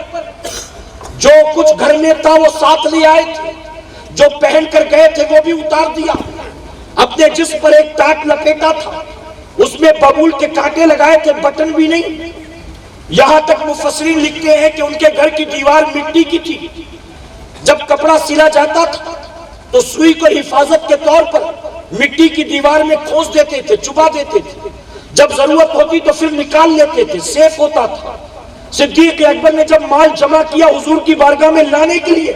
جو کچھ گھر میں تھا وہ ساتھ لے آئے تھے، جو پہن کر گئے تھے وہ بھی اتار دیا. اپنے جسم پر ایک ٹاٹ لپیٹا تھا، اس میں ببول کے کانٹے لگائے تھے، بٹن بھی نہیں. یہاں تک مفسرین لکھتے ہیں کہ ان کے گھر کی دیوار مٹی کی تھی. جب کپڑا سلا جاتا تھا تو سوئی کو حفاظت کے طور پر مٹی کی دیوار میں کھوس دیتے تھے، چبا دیتے تھے. جب ضرورت ہوتی تو پھر نکال لیتے تھے، سیف ہوتا تھا. صدیق اکبر نے جب مال جمع کیا حضور کی بارگاہ میں لانے کے لیے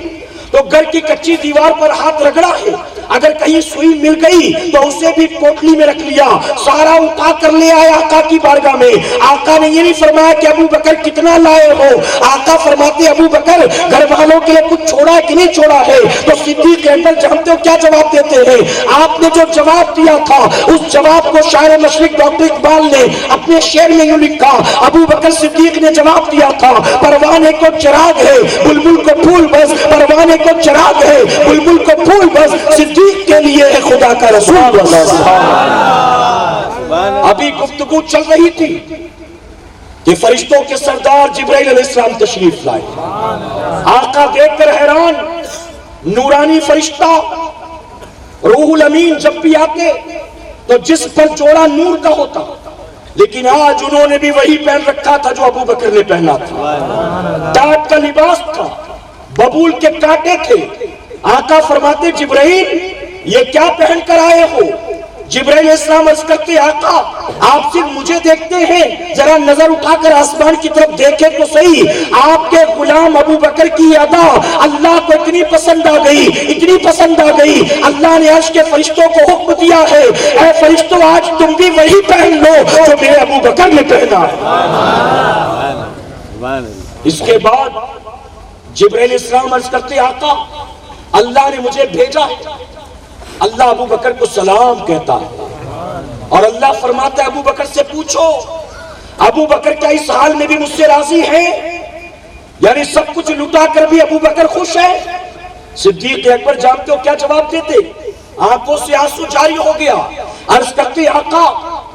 تو گھر کی کچی دیوار پر ہاتھ رگڑا ہے، اگر کہیں سوئی مل گئی تو اسے بھی پوٹلی میں رکھ لیا، سارا اٹھا کر لے آیا آقا کی بارگاہ میں. آقا نے یہ نہیں فرمایا کہ ابو بکر کتنا لائے ہو، آقا فرماتے ابو بکر گھر والوں کے لیے کچھ چھوڑا ہے کہ نہیں چھوڑا ہے. تو صدیق اکبر جانتے ہو کیا جواب دیتے ہیں؟ آپ نے جو جواب دیا تھا اس جواب کو شاعر مشرق ڈاکٹر اقبال نے اپنے شعر میں یوں لکھا. ابو بکر صدیق نے جواب دیا تھا پروانے کو چراغ ہے بلبل کو پھول بس، پروانے کو چراغ ہے بلبل کو پھول بس، صدیق کے لیے ہے خدا کا رسول. ابھی گفتگو چل رہی تھی کہ فرشتوں کے سردار جبرائیل علیہ السلام تشریف لائے. آقا دیکھ کر حیران، نورانی فرشتہ روح الامین جب بھی آتے تو جس پر جوڑا نور کا ہوتا، لیکن آج انہوں نے بھی وہی پہن رکھا تھا جو ابو بکر نے پہنا تھا. ٹاٹ کا لباس تھا، ببول کے کانٹے تھے. آقا فرماتے جبرائیل یہ کیا پہن کر آئے ہو؟ جبرائیل علیہ السلام عرض کرتے آقا آپ صرف مجھے دیکھتے ہیں، ذرا نظر اٹھا کر آسمان کی طرف دیکھیں تو صحیح، آپ کے غلام ابو بکر کی ادا اللہ کو اتنی پسند آ گئی، اتنی پسند آ گئی، اللہ نے عرش کے فرشتوں کو حکم دیا ہے اے فرشتوں آج تم بھی وہی پہن لو جو میرے ابو بکر نے پہنا. اس کے بعد جبرائیل علیہ السلام عرض کرتے آقا اللہ نے مجھے بھیجا ہے. اللہ ابو بکر کو سلام کہتا ہے اور اللہ فرماتا ہے ابو بکر سے پوچھو ابو بکر کیا اس حال میں بھی مجھ سے راضی ہے؟ یعنی سب کچھ لٹا کر بھی ابو بکر خوش ہے. صدیق اکبر جانتے ہو کیا جواب دیتے؟ آنکھوں سے آنسو جاری ہو گیا. عرض کرتے آقا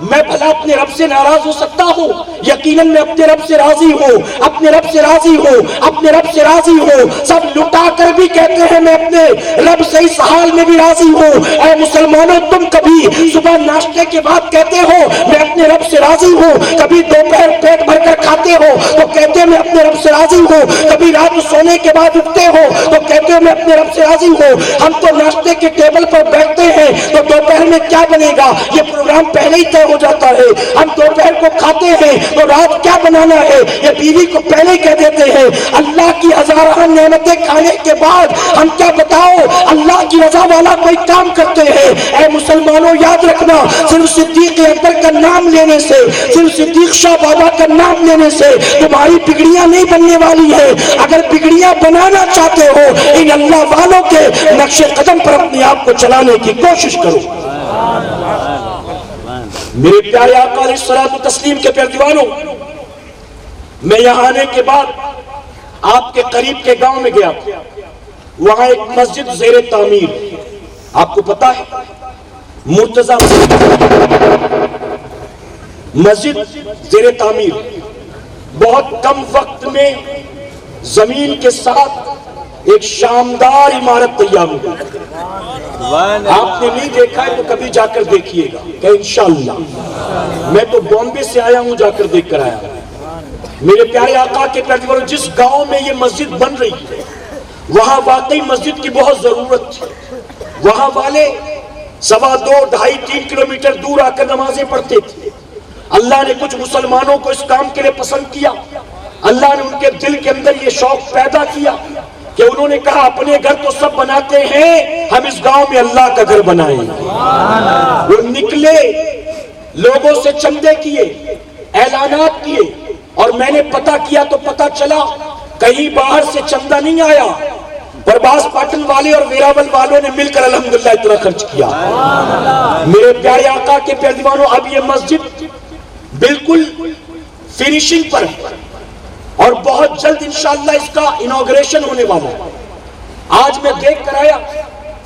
میں بھلا اپنے رب سے ناراض ہو سکتا ہوں؟ یقیناً میں اپنے رب سے راضی ہوں، اپنے رب سے راضی ہوں، اپنے رب سے راضی ہوں. سب لٹا کر بھی کہتے ہیں میں اپنے رب سے اس حال میں بھی راضی ہوں. اے مسلمانوں تم کبھی صبح ناشتے کے بعد کہتے ہو میں اپنے رب سے راضی ہوں، کبھی دوپہر پیٹ بھر کر کھاتے ہو تو کہتے ہیں میں اپنے رب سے راضی ہوں، کبھی رات سونے کے بعد اٹھتے ہو تو کہتے ہیں میں اپنے رب سے راضی ہوں. ہم تو ناشتے کے ٹیبل پر بیٹھتے ہیں تو دوپہر میں کیا بنے گا یہ پروگرام پہلے ہی طے ہو جاتا ہے. ہم دوپہر کو کھاتے ہیں تو رات کیا بنانا ہے یہ بیوی کو پہلے ہی کہہ دیتے ہیں. اللہ کی ہزارہ نعمتیں کھانے کے بعد ہم کیا بتاؤ اللہ کی رضا والا کوئی کام کرتے ہیں. اے مسلمانوں یاد رکھنا, صرف صدیق اکبر کا نام لینے سے, صرف صدیق شاہ بابا کا نام لینے سے تمہاری بگڑیاں نہیں بننے والی ہیں. اگر بگڑیاں بنانا چاہتے ہو ان اللہ والوں کے نقش قدم پر اپنے آپ کو چلانے کی کوشش کرو. میرے پیارے آقا علیہ الصلوۃ والتسلیم کے پیارے دیوانوں, میں یہاں آنے کے بعد آپ کے قریب کے گاؤں میں گیا. وہاں ایک مسجد زیر تعمیر, آپ کو پتا ہے مرتضی مسجد زیر تعمیر, بہت کم وقت میں زمین کے ساتھ ایک شاندار عمارت تیار ہو گئی. آپ نے نہیں دیکھا ہے تو کبھی جا کر دیکھیے گا کہ انشاءاللہ. میں تو بامبے سے آیا ہوں, جا کر دیکھ کر آیا ہوں. میرے پیارے آقا کے پیارے, جس گاؤں میں یہ مسجد بن رہی ہے وہاں واقعی مسجد کی بہت ضرورت تھی. وہاں والے 2.25 2.5 کلومیٹر دور آ کر نمازیں پڑھتے تھے. اللہ نے کچھ مسلمانوں کو اس کام کے لیے پسند کیا. اللہ نے ان کے دل کے اندر یہ شوق پیدا کیا کہ انہوں نے کہا اپنے گھر تو سب بناتے ہیں, ہم اس گاؤں میں اللہ کا گھر بنائیں. وہ نکلے, لوگوں سے چندے کیے, اعلانات کیے, اور میں نے پتہ کیا تو پتہ چلا کہیں باہر سے چندہ نہیں آیا. برباس پاٹن والے اور ویراول والوں نے مل کر الحمدللہ اتنا خرچ کیا. میرے پیارے آقا کے پیارے دیوانوں, اب یہ مسجد بالکل فنیشنگ پر ہے اور بہت جلد انشاءاللہ اس کا انوگریشن ہونے والا ہے. آج میں دیکھ کر آیا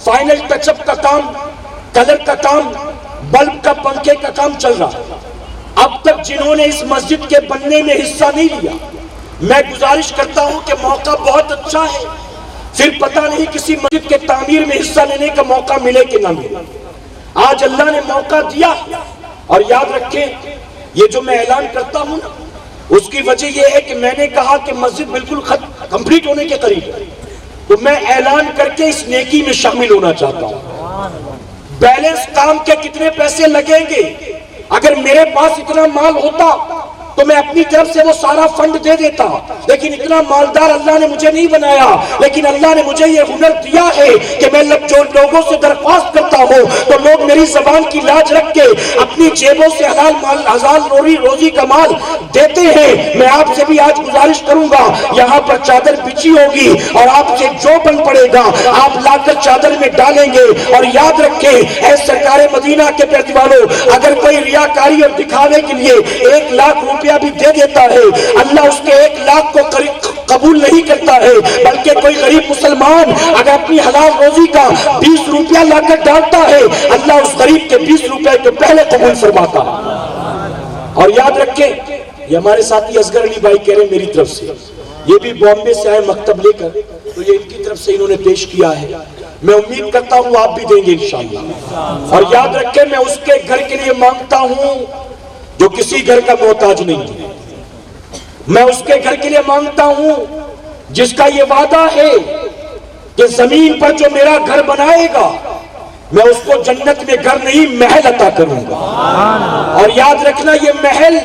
فائنل ٹچ اپ کا کام, کلر کا کام, بلب کا, پنکھے کا کام چل رہا ہے. اب تک جنہوں نے اس مسجد کے بننے میں حصہ نہیں لیا, میں گزارش کرتا ہوں کہ موقع بہت اچھا ہے. پھر پتہ نہیں کسی مسجد کے تعمیر میں حصہ لینے کا موقع ملے کہ نہ ملے. آج اللہ نے موقع دیا. اور یاد رکھیں یہ جو میں اعلان کرتا ہوں نا, اس کی وجہ یہ ہے کہ میں نے کہا کہ مسجد بالکل کمپلیٹ ہونے کے قریب ہے, تو میں اعلان کر کے اس نیکی میں شامل ہونا چاہتا ہوں. بیلنس کام کے کتنے پیسے لگیں گے, اگر میرے پاس اتنا مال ہوتا تو میں اپنی طرف سے وہ سارا فنڈ دے دیتا, لیکن اتنا مالدار اللہ نے مجھے نہیں بنایا. لیکن اللہ نے مجھے یہ ہنر دیا ہے کہ میں جو لوگوں سے درخواست کرتا ہوں تو لوگ میری زبان کی لاج رکھ کے اپنی جیبوں سے حلال روزی کا مال دیتے ہیں. میں آپ سے بھی آج گزارش کروں گا, یہاں پر چادر بچھی ہوگی اور آپ سے جو بن پڑے گا آپ لا کر چادر میں ڈالیں گے. اور یاد رکھیں اے سرکار مدینہ کے پیارے والوں, اگر کوئی ریاکاری اور دکھاوے کے لیے 1 لاکھ روپیہ بھی دے دیتا ہے, اللہ اس کے 1 لاکھ کو قبول نہیں کرتا ہے, بلکہ کوئی غریب مسلمان اگر اپنی حلال روزی کا 20 روپیہ لا کر ڈالتا ہے, اللہ اس غریب کے 20 روپے کو پہلے قبول فرماتا ہے. اور یاد رکھیں یہ ہمارے ساتھی اصغر علی بھائی کہہ رہے ہیں میری طرف سے, یہ بھی بامبے سے آئے مکتب لے کر, تو یہ ان کی طرف سے انہوں نے پیش کیا ہے. میں امید کرتا ہوں آپ بھی دیں گے انشاءاللہ. اور یاد رکھیں میں اس کے گھر کے لیے مانگتا ہوں جو کسی گھر کا محتاج نہیں ہے. میں اس کے گھر کے لیے مانگتا ہوں جس کا یہ وعدہ ہے کہ زمین پر جو میرا گھر بنائے گا میں اس کو جنت میں گھر نہیں محل عطا کروں گا. اور یاد رکھنا یہ محل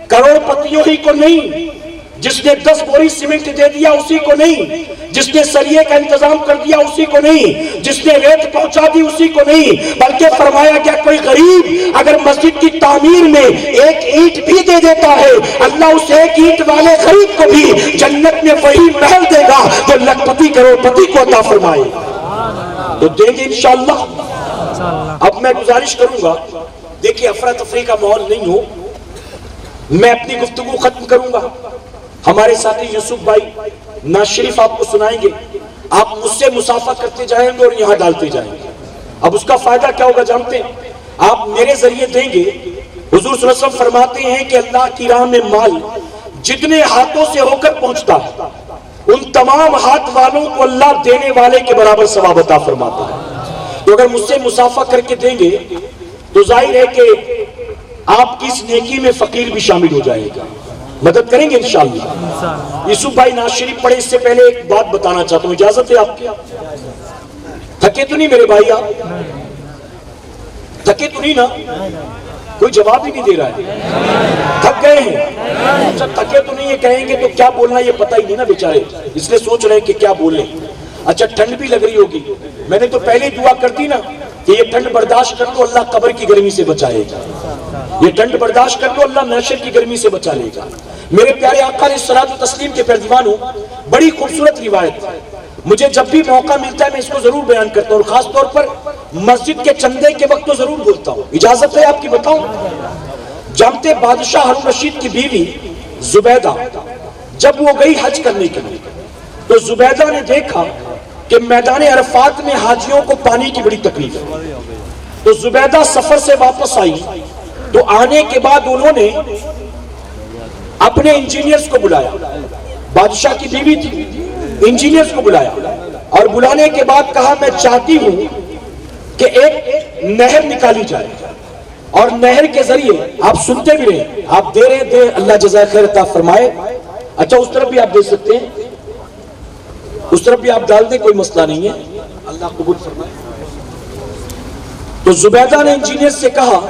کروڑ پتیوں ہی کو نہیں, جس نے 10 بوری سیمنٹ دے دیا اسی کو نہیں, جس نے سریے کا انتظام کر دیا اسی کو نہیں, جس نے ریت پہنچا دی اسی کو نہیں, بلکہ فرمایا گیا کوئی غریب اگر مسجد کی تعمیر میں 1 اینٹ بھی دے دیتا ہے اللہ اس 1 اینٹ والے غریب کو بھی جنت میں وہی محل دے گا جو لکھپتی کروڑپتی کو عطا فرمائے. تو دیں گے انشاءاللہ. اب میں گزارش کروں گا, دیکھیں افراتفری کا ماحول نہیں ہو, میں اپنی گفتگو ختم کروں گا. ہمارے ساتھی یوسف بھائی نعت شریف آپ کو سنائیں گے, آپ مجھ سے مسافہ کرتے جائیں گے اور یہاں ڈالتے جائیں گے. اب اس کا فائدہ کیا ہوگا جانتے ہیں, آپ میرے ذریعے دیں گے. حضور صلی اللہ علیہ وسلم فرماتے ہیں کہ اللہ کی راہ میں مال جتنے ہاتھوں سے ہو کر پہنچتا ہے ان تمام ہاتھ والوں کو اللہ دینے والے کے برابر ثواب عطا فرماتا ہے. تو اگر مجھ سے مسافہ کر کے دیں گے تو ظاہر ہے کہ آپ کی اس نیکی میں فقیر بھی شامل ہو جائے گا. مدد کریں گے انشاءاللہ. یوسف بھائی نعت شریف پڑھے, اس سے پہلے ایک بات بتانا چاہتا ہوں, اجازت ہے آپ کی؟ تھکے تو نہیں میرے بھائی آپ؟ تھکے تو نہیں نا؟ کوئی جواب ہی نہیں دے رہا ہے. تھک گئے ہیں؟ اچھا تھکے تو نہیں ہے کہیں گے تو کیا بولنا یہ پتہ ہی نہیں نا بیچارے, اس لیے سوچ رہے ہیں کہ کیا بولیں. اچھا ٹھنڈ بھی لگ رہی ہوگی, میں نے تو پہلے ہی دعا کر دی نا کہ یہ ٹھنڈ برداشت کر لو اللہ قبر کی گرمی سے بچائے گا, یہ ٹھنڈ برداشت کر لو اللہ محشر کی گرمی سے بچا لے گا. میرے پیارے آقا علیہ الصلوۃ والتسلیم کے پیروان ہوں, بڑی خوبصورت روایت, مجھے جب بھی موقع ملتا ہے میں اس کو ضرور بیان کرتا ہوں, اور خاص طور پر مسجد کے چندے کے وقت تو ضرور بولتا ہوں. اجازت ہے آپ کی بتاؤں؟ جانتے بادشاہ ہارون رشید کی بیوی زبیدہ جب وہ گئی حج کرنے کے لیے تو زبیدہ نے دیکھا کہ میدان عرفات میں حاجیوں کو پانی کی بڑی تکلیف ہے. تو زبیدہ سفر سے واپس آئی تو آنے کے بعد انہوں نے اپنے انجینئرز کو بلایا, بادشاہ کی بیوی تھی, انجینئرز کو بلایا اور بلانے کے بعد کہا میں چاہتی ہوں کہ ایک نہر نکالی جائے, اور نہر کے ذریعے آپ سنتے بھی رہیں, آپ دے رہے دے اللہ جزائے خیر عطا فرمائے. اچھا اس طرف بھی آپ دے سکتے ہیں, اس طرف بھی آپ ڈال دیں, کوئی مسئلہ نہیں ہے, اللہ قبول فرمائے. تو زبیدہ نے انجینئر سے کہا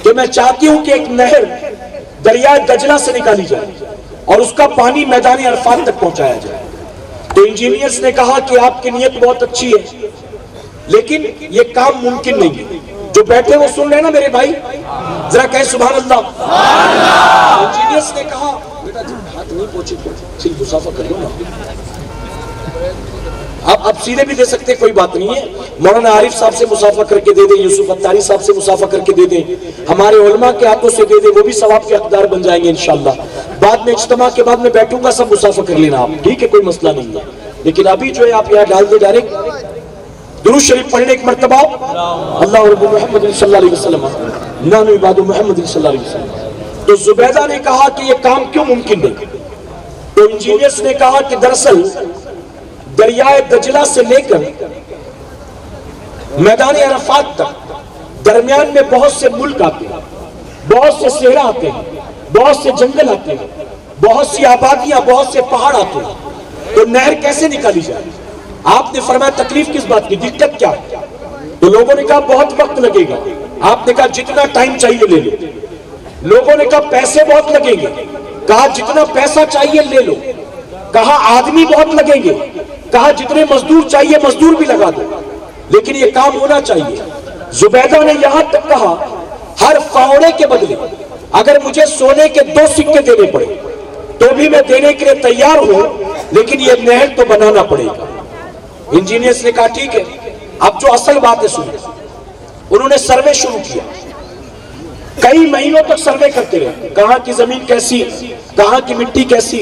کہ میں چاہتی ہوں کہ ایک نہر دریائے دجلہ سے نکالی جائے اور اس کا پانی میدان عرفات تک پہنچایا جائے. تو انجینئرز نے کہا کہ آپ کی نیت بہت اچھی ہے لیکن یہ کام ممکن نہیں ہے. جو بیٹھے وہ سن رہے نا میرے بھائی, ذرا کہیں سبحان اللہ. انجینئرز نے کہا بیٹا ہاتھ نہیں پہنچے صرف مسافہ کر لو نا, آپ سیدھے بھی دے سکتے, کوئی بات نہیں ہے. مولانا عارف صاحب سے مسافہ کر کے دے دیں, یوسف اتاری صاحب سے مسافہ کر کے دے دیں, ہمارے علماء کے ہاتھوں سے دے دیں, وہ بھی ثواب کے حقدار بن جائیں گے انشاءاللہ. بعد میں اجتماع کے بعد میں بیٹھوں گا, سب مسافہ کر لینا آپ, ٹھیک ہے, کوئی مسئلہ نہیں ہے. لیکن ابھی جو ہے آپ یہاں ڈال دے ڈائریکٹ درود شریف پڑھنے ایک مرتبہ اللہ رب محمد صلی اللہ علیہ وسلم نانو عباد محمد صلی اللہ علیہ وسلم. تو زبیدہ نے کہا کہ یہ کام کیوں ممکن نہیں؟ تو انجینئرز نے کہا کہ دراصل دریائے دجلہ سے لے کر میدان عرفات تک درمیان میں بہت سے ملک آتے ہیں, بہت سے صحرا آتے ہیں, بہت سے جنگل آتے ہیں, بہت سی آبادیاں, بہت سے پہاڑ آتے ہیں. تو نہر کیسے نکالی جائے؟ آپ نے فرمایا تکلیف کس بات کی, دقت کیا ہے؟ تو لوگوں نے کہا بہت وقت لگے گا. آپ نے کہا جتنا ٹائم چاہیے لے لو. لوگوں نے کہا پیسے بہت لگیں گے. کہا جتنا پیسہ چاہیے لے لو. کہا آدمی بہت لگیں گے. کہا جتنے مزدور چاہیے مزدور بھی لگا دو, لیکن یہ کام ہونا چاہیے. زبیدہ نے یہاں تک کہا ہر فاوڑے کے بدلے اگر مجھے سونے کے 2 سکے دینے پڑے تو بھی میں دینے کے لیے تیار ہوں, لیکن یہ نہر تو بنانا پڑے گا. انجینئرز نے کہا ٹھیک ہے. اب جو اصل بات ہے سنیں, انہوں نے سروے شروع کیا. کئی مہینوں تک سروے کرتے رہے, کہاں کی زمین کیسی, کہاں کی مٹی کیسی,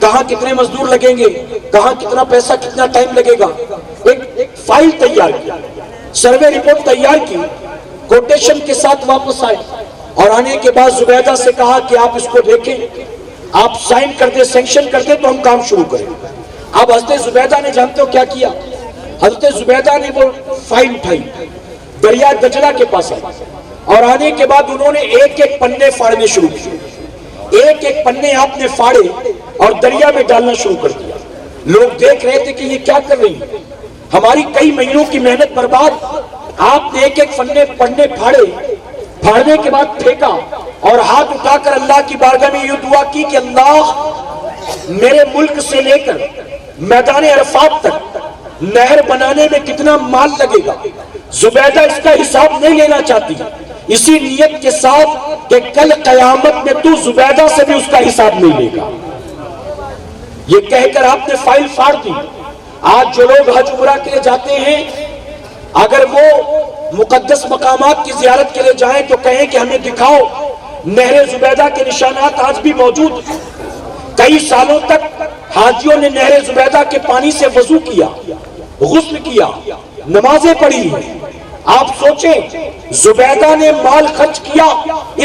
کہاں کتنے مزدور لگیں گے, کہاں کتنا پیسہ کتنا ٹائم لگے گا. ایک فائل تیار کیا, سروے رپورٹ تیار کی, کوٹیشن کے ساتھ واپس آئے اور آنے کے بعد زبیدہ سے کہا کہ آپ اس کو دیکھیں, آپ سائن کر دیں, سینکشن کر دیں تو ہم کام شروع کریں. اب حضرت زبیدہ نے جانتے ہو کیا کیا؟ حضرت زبیدہ نے وہ فائل اٹھائی, دریا دجلہ کے پاس آئی اور آنے کے بعد انہوں نے ایک ایک پنے پھاڑنے شروع کیے. ایک ایک پنے آپ نے پھاڑے اور دریا میں ڈالنا شروع کر دیا. لوگ دیکھ رہے تھے کہ یہ کیا کر رہی ہے, ہماری کئی مہینوں کی محنت برباد. آپ نے ایک ایک پنے پھاڑے, پھاڑنے کے بعد پھینکا اور ہاتھ اٹھا کر اللہ کی بارگاہ میں یہ دعا کی کہ اللہ میرے ملک سے لے کر میدان عرفات تک نہر بنانے میں کتنا مال لگے گا, زبیدہ اس کا حساب نہیں لینا چاہتی, اسی نیت کے ساتھ کہ کل قیامت میں تو زبیدہ سے بھی اس کا حساب نہیں لے گا. یہ کہہ کر آپ نے فائل پھاڑ دی. آج جو لوگ حج عمرہ کے لیے جاتے ہیں اگر وہ مقدس مقامات کی زیارت کے لیے جائیں تو کہیں کہ ہمیں دکھاؤ نہر زبیدہ کے نشانات آج بھی موجود ہیں. کئی سالوں تک حاجیوں نے نہر زبیدہ کے پانی سے وضو کیا, غسل کیا, نمازیں پڑھی ہیں. آپ سوچیں زبیدہ نے مال خرچ کیا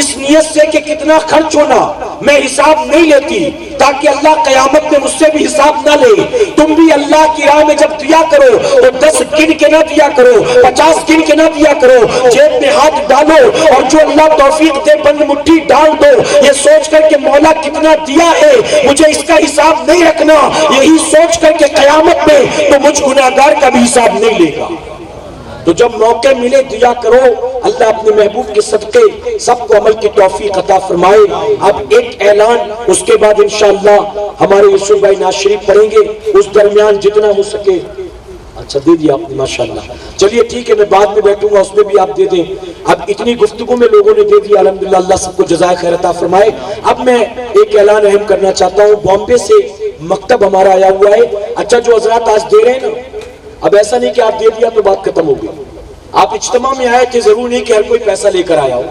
اس نیت سے کہ کتنا خرچ ہونا میں حساب نہیں لیتی تاکہ اللہ قیامت میں مجھ سے بھی حساب نہ لے. تم بھی اللہ کی راہ میں جب دیا کرو تو 10 گن کے نہ دیا کرو, 50 گن کے نہ دیا کرو, جیب میں ہاتھ ڈالو اور جو اللہ توفیق دے بند مٹھی ڈال دو, یہ سوچ کر کہ مولا کتنا دیا ہے مجھے اس کا حساب نہیں رکھنا. یہی سوچ کر کہ قیامت میں تو مجھ گناہگار کا بھی حساب نہیں لے گا. تو جب موقع ملے دیا کرو. اللہ اپنے محبوب کے صدقے سب کو عمل کی توفیق عطا فرمائے. اب ایک اعلان, اس کے بعد انشاءاللہ ہمارے یوسف بھائی نعت شریف پڑھیں گے. اس درمیان جتنا ہو سکے. اچھا دے دیا آپ نے ماشاءاللہ. چلیے ٹھیک ہے, میں بعد میں بیٹھوں گا, اس میں بھی آپ دے دیں. اب اتنی گفتگو میں لوگوں نے دے دیا الحمدللہ, اللہ سب کو جزائے خیر عطا فرمائے. اب میں ایک اعلان اہم کرنا چاہتا ہوں. بامبے سے مکتب ہمارا آیا ہوا ہے. اچھا جو حضرات آج دے رہے ہیں نا, اب ایسا نہیں کہ آپ دے دیا تو بات ختم ہو گئی. آپ اجتماع میں آئے تھے, ضرور نہیں کہ ہر کوئی پیسہ لے کر آیا ہو.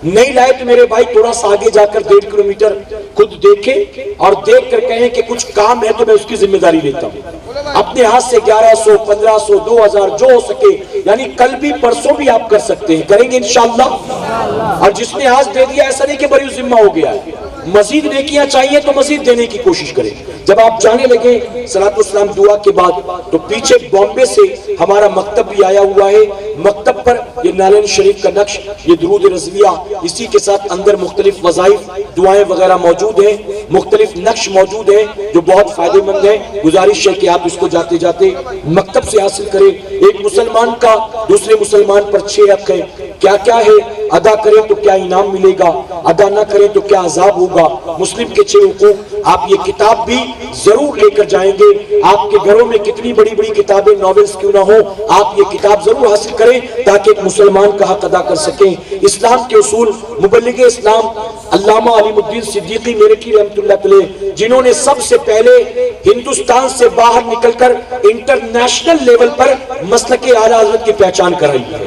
نہیں لائے تو میرے بھائی تھوڑا سا آگے جا کر 1.5 کلومیٹر خود دیکھیں اور دیکھ کر کہیں کہ کچھ کام ہے تو میں اس کی ذمہ داری لیتا ہوں. اپنے ہاتھ سے 1100 1500 2000 جو ہو سکے, یعنی کل بھی پرسوں بھی آپ کر سکتے ہیں, کریں گے انشاءاللہ. اور جس نے آج دے دیا ایسا نہیں کہ بڑی ذمہ ہو گیا ہے, مزید نیکیاں چاہیے تو مزید دینے کی کوشش کریں. جب آپ جانے لگے صلاۃ والسلام دعا کے بعد, تو پیچھے بامبے سے ہمارا مکتب بھی آیا ہوا ہے. مکتب پر یہ نالین شریف کا نقش, یہ درود رضویہ, اسی کے ساتھ اندر مختلف وظائف دعائیں وغیرہ موجود ہیں, مختلف نقش موجود ہیں جو بہت فائدہ مند ہیں. گزارش ہے کہ آپ اس کو جاتے جاتے مکتب سے حاصل کریں. ایک مسلمان کا دوسرے مسلمان پر 6 حق ہے. کیا کیا ہے؟ ادا کریں تو کیا انعام ملے گا, ادا نہ کریں تو کیا عذاب ہوگا. مسلم کے 6 حقوق. آپ یہ کتاب بھی ضرور لے کر جائیں گے. آپ کے گھروں میں کتنی بڑی بڑی کتابیں ناولز کیوں نہ ہو, آپ یہ کتاب ضرور حاصل کریں تاکہ ایک مسلمان کا حق ادا کر سکیں. اسلام کے اصول مبلغ اسلام علامہ علیم الدین صدیقی میرٹھی رحمۃ اللہ علیہ, جنہوں نے سب سے پہلے ہندوستان سے باہر نکل کر انٹرنیشنل لیول پر مسلک اعلیٰ حضرت کی پہچان کرائی ہے.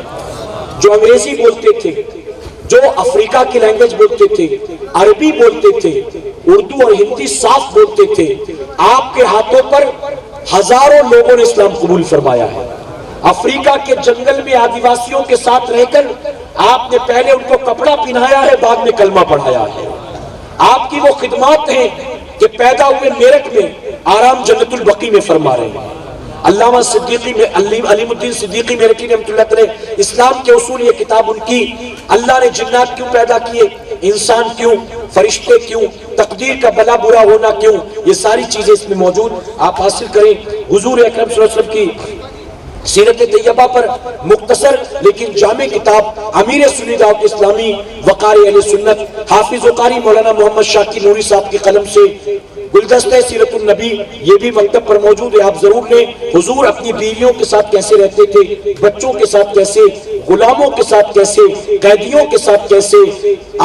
جو انگریزی بولتے تھے, جو افریقہ کی لینگویج بولتے تھے, عربی بولتے تھے, اردو اور ہندی صاف بولتے تھے, آپ کے ہاتھوں پر ہزاروں لوگوں نے اسلام قبول فرمایا ہے. افریقہ کے جنگل میں آدیواسیوں کے ساتھ رہ کر آپ نے پہلے ان کو کپڑا پہنایا ہے, بعد میں کلمہ پڑھایا ہے. آپ کی وہ خدمات ہیں کہ پیدا ہوئے میرٹھ میں آرام جنت البقیع میں فرما رہے ہیں. علامہ صدیقی میں علیم الدین صدیقی میرٹھی رحمۃ اللہ علیہ, اسلام کے اصول, یہ کتاب ان کی. اللہ نے جنات کیوں پیدا کیے, انسان کیوں, فرشتے کیوں, تقدیر کا بلا برا ہونا کیوں, یہ ساری چیزیں اس میں موجود. آپ حاصل کریں. حضور اکرم صلی اللہ علیہ وسلم کی سیرت طیبہ پر مختصر لیکن جامع کتاب امیر سنی دعوت اسلامی وقار اہل سنت حافظ و قاری مولانا محمد شاکر نوری صاحب کی قلم سے گلدستہ سیرت النبی, یہ بھی مکتب پر موجود ہے, آپ ضرور لیں. حضور اپنی بیویوں کے ساتھ کیسے رہتے تھے, بچوں کے ساتھ کیسے, غلاموں کے ساتھ کیسے, قیدیوں کے ساتھ کیسے,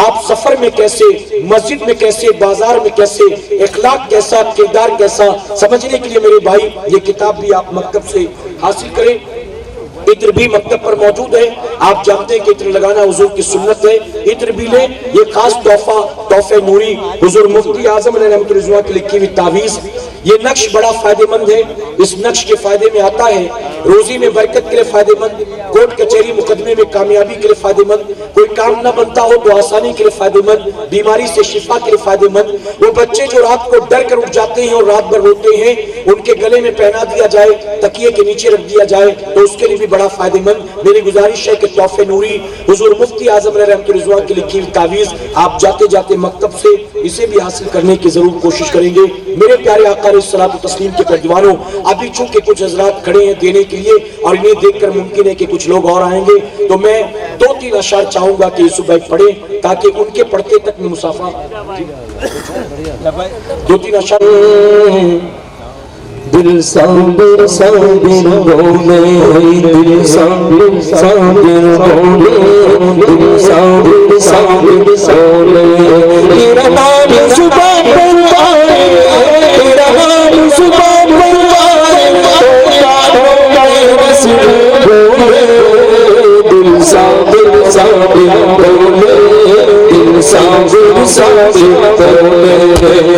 آپ سفر میں کیسے, مسجد میں کیسے, بازار میں کیسے, اخلاق کیسا, کردار کیسا, سمجھنے کے لیے میرے بھائی یہ کتاب بھی آپ مکتب سے حاصل کریں. عطر بھی مکتب پر موجود ہے. آپ جانتے ہیں کہ عطر لگانا حضور کی سنت ہے. عطر بھی لیں, یہ خاص تحفہ نوری حضور مفتی اعظم علیہ رحمۃ اللہ کی لکھی ہوئی تعویذ. یہ نقش بڑا فائدہ مند ہے. اس نقش کے فائدے میں آتا ہے روزی میں برکت کے لیے فائدہ مند, کورٹ کچہری مقدمے میں کامیابی کے لیے فائدہ مند, کوئی کام نہ بنتا ہو تو آسانی کے لیے فائدہ مند, بیماری سے شفا کے لیے فائدہ مند. وہ بچے جو رات کو ڈر کر اٹھ جاتے ہیں اور رات بھر روتے ہیں, ان کے گلے میں پہنا دیا جائے, تکیے کے نیچے رکھ دیا جائے تو اس کے لیے بھی بڑا فائدہ مند. میری گزارش ہے کہ تحفہ نوری حضور مفتی اعظم علیہ رحمۃ اللہ کی لکھی ہوئی تعویذ آپ جاتے جاتے مکتب سے اسے بھی حاصل کرنے کی ضرور کوشش کریں گے. میرے پیارے آقا علیہ الصلوۃ والتسلیم کے پیروانوں, ابھی چونکہ کچھ حضرات کھڑے ہیں دینے کے لیے اور انہیں دیکھ کر ممکن ہے کہ کچھ لوگ اور آئیں گے, تو میں 2-3 اشعار چاہوں گا کہ یوسف بھائی پڑھیں تاکہ ان کے پڑھتے تک میں مسافہ 2-3 اشعار. دل صابر صابر بولے, دل صابر صابر بولے, دل صابر صابر بولے, تیرا نام زبان پر آئے, تیرا نام زبان پر آئے تو یادوں میں بس بولے. دل صابر صابر بولے, دل صابر صابر بولے,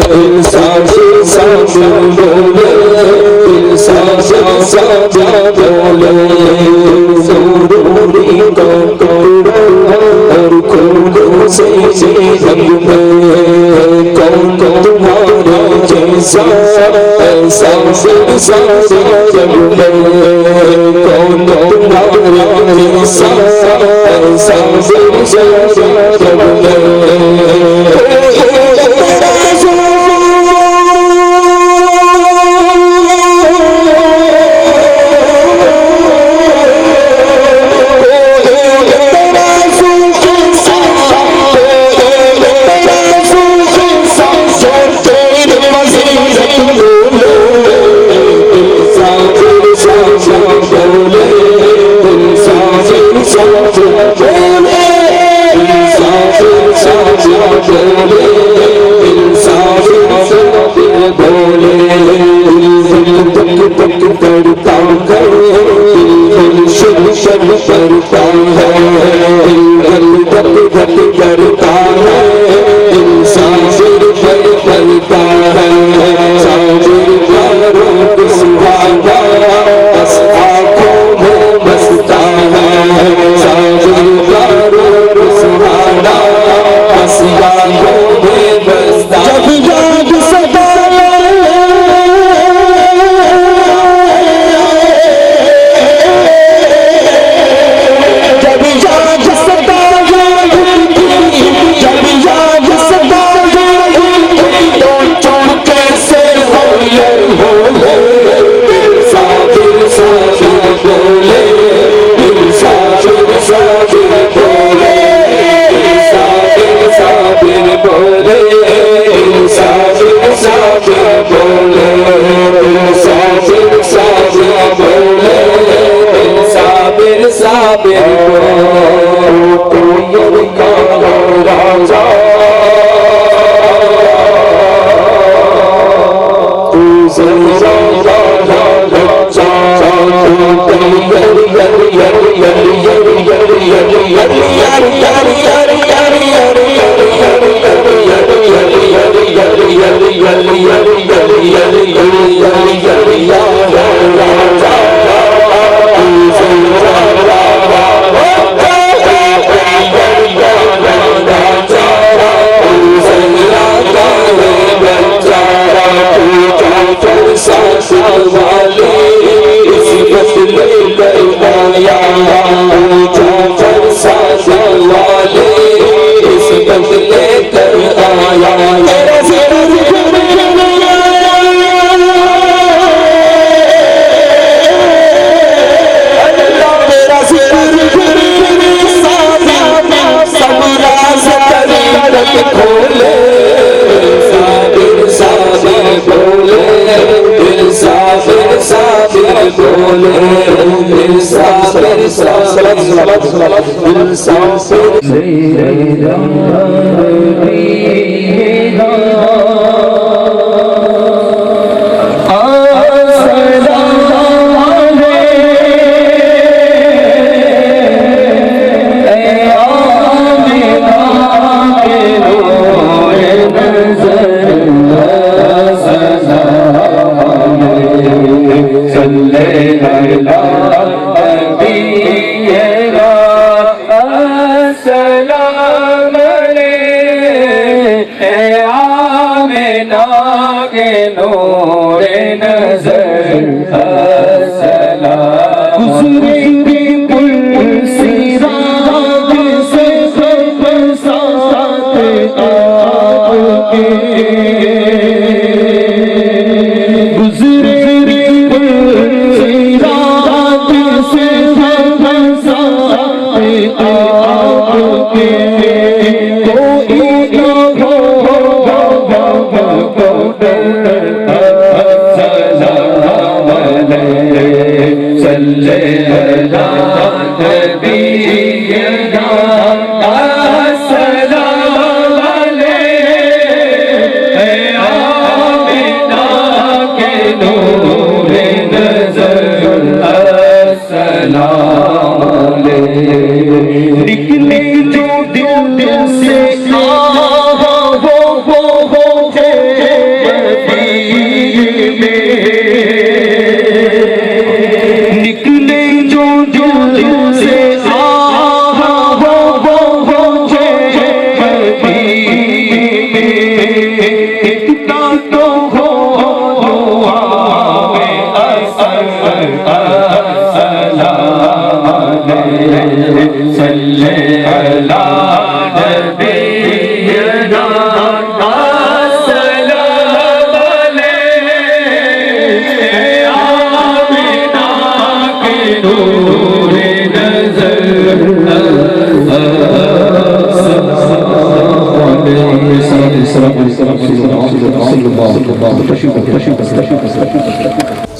دل صابر صابر بولے, دل صابر صابر بولے. ضروری کو اور کھولو سے رنگ میں کون تمہارے جیسا, ایسا سارے رنگ میں کون تمہارے جیسا, ایسا سارے رنگ میں. دل دھک دھک کرتا ہے، دل صابر پر پلتا ہے، صابر کا روپ سہانا بس آنکھوں میں بستا ہے، صابر کا روپ سہانا بس آنکھوں میں بستا ہے۔ جب یاد ستائے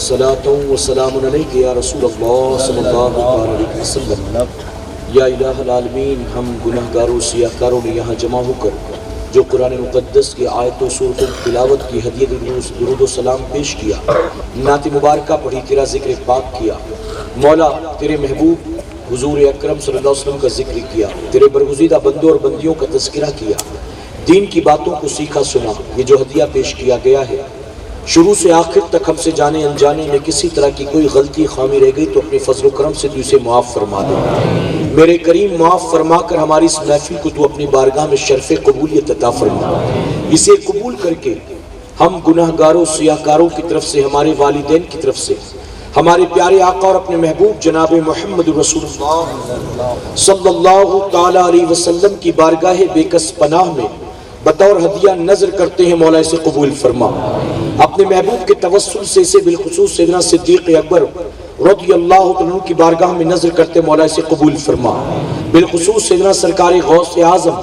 صلاۃ و سلام علیک یا رسول اللہ صلی اللہ علیہ وسلم۔ یا الہ العالمین، ہم گناہگاروں سیاہکاروں نے یہاں جمع ہو کر جو قرآن مقدس کی آیت و سورت تلاوت کی ہدیت درود و سلام پیش کیا، نعت مبارکہ پڑھی، تیرا ذکر پاک کیا، مولا تیرے محبوب حضور اکرم صلی اللہ علیہ وسلم کا ذکر کیا، تیرے برگزیدہ بندوں اور بندیوں کا تذکرہ کیا، دین کی باتوں کو سیکھا سنا۔ یہ جو ہدیہ پیش کیا گیا ہے، شروع سے آخر تک ہم سے جانے انجانے میں کسی طرح کی کوئی غلطی خامی رہ گئی تو اپنے فضل و کرم سے تو اسے معاف فرما دے۔ میرے کریم معاف فرما کر ہماری اس محفل کو تو اپنی بارگاہ میں شرف قبولیت عطا فرما۔ اسے قبول کر کے ہم گناہگاروں سیاہکاروں کی طرف سے، ہمارے والدین کی طرف سے، ہمارے پیارے آقا اور اپنے محبوب جناب محمد رسول اللہ صلی اللہ تعالی علیہ وسلم کی بارگاہ بے کس پناہ میں بطور ہدیہ نظر کرتے ہیں، مولا اسے قبول فرما۔ اپنے محبوب کے توسل سے اسے بالخصوص سیدنا صدیق اکبر رضی اللہ عنہ کی بارگاہ میں نظر کرتے مولا اسے قبول فرما۔ بالخصوص سیدنا سرکار غوث اعظم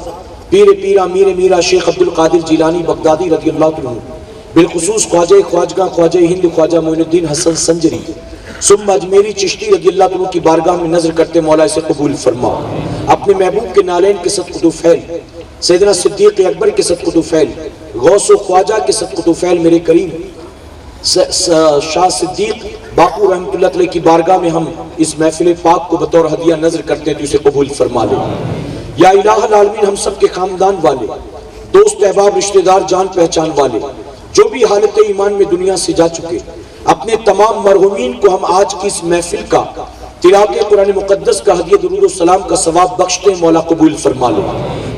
پیر پیرا میر میرا شیخ عبد القادر جیلانی بغدادی رضی اللہ عنہ، بالخصوص خواجہ خواجگاں خواجہ ہند خواجہ معین الدین حسن سنجری ثم اجمیری چشتی رضی اللہ عنہ کی بارگاہ میں نظر کرتے مولا اسے قبول فرما۔ اپنے محبوب کے نالین کے صدقہ طفیل، سیدنا صدیق اکبر کے صدقہ طفیل، غوث و خواجہ کے صدقہ طفیل، میرے کریم شاہ صدیق باقو رحمۃ اللہ علیہ کی بارگاہ میں ہم اس محفل پاک کو بطور ہدیہ نظر کرتے ہیں تو اسے قبول فرما لے۔ یا الہ العالمین، ہم سب کے خاندان والے، دوست احباب رشتہ دار جان پہچان والے جو بھی حالت ایمان میں دنیا سے جا چکے، اپنے تمام مرحومین کو ہم آج کی اس محفل کا تلاوت قرآن مقدس کا ہدیہ درود و سلام کا ثواب بخشتے ہیں، مولا قبول فرما لے۔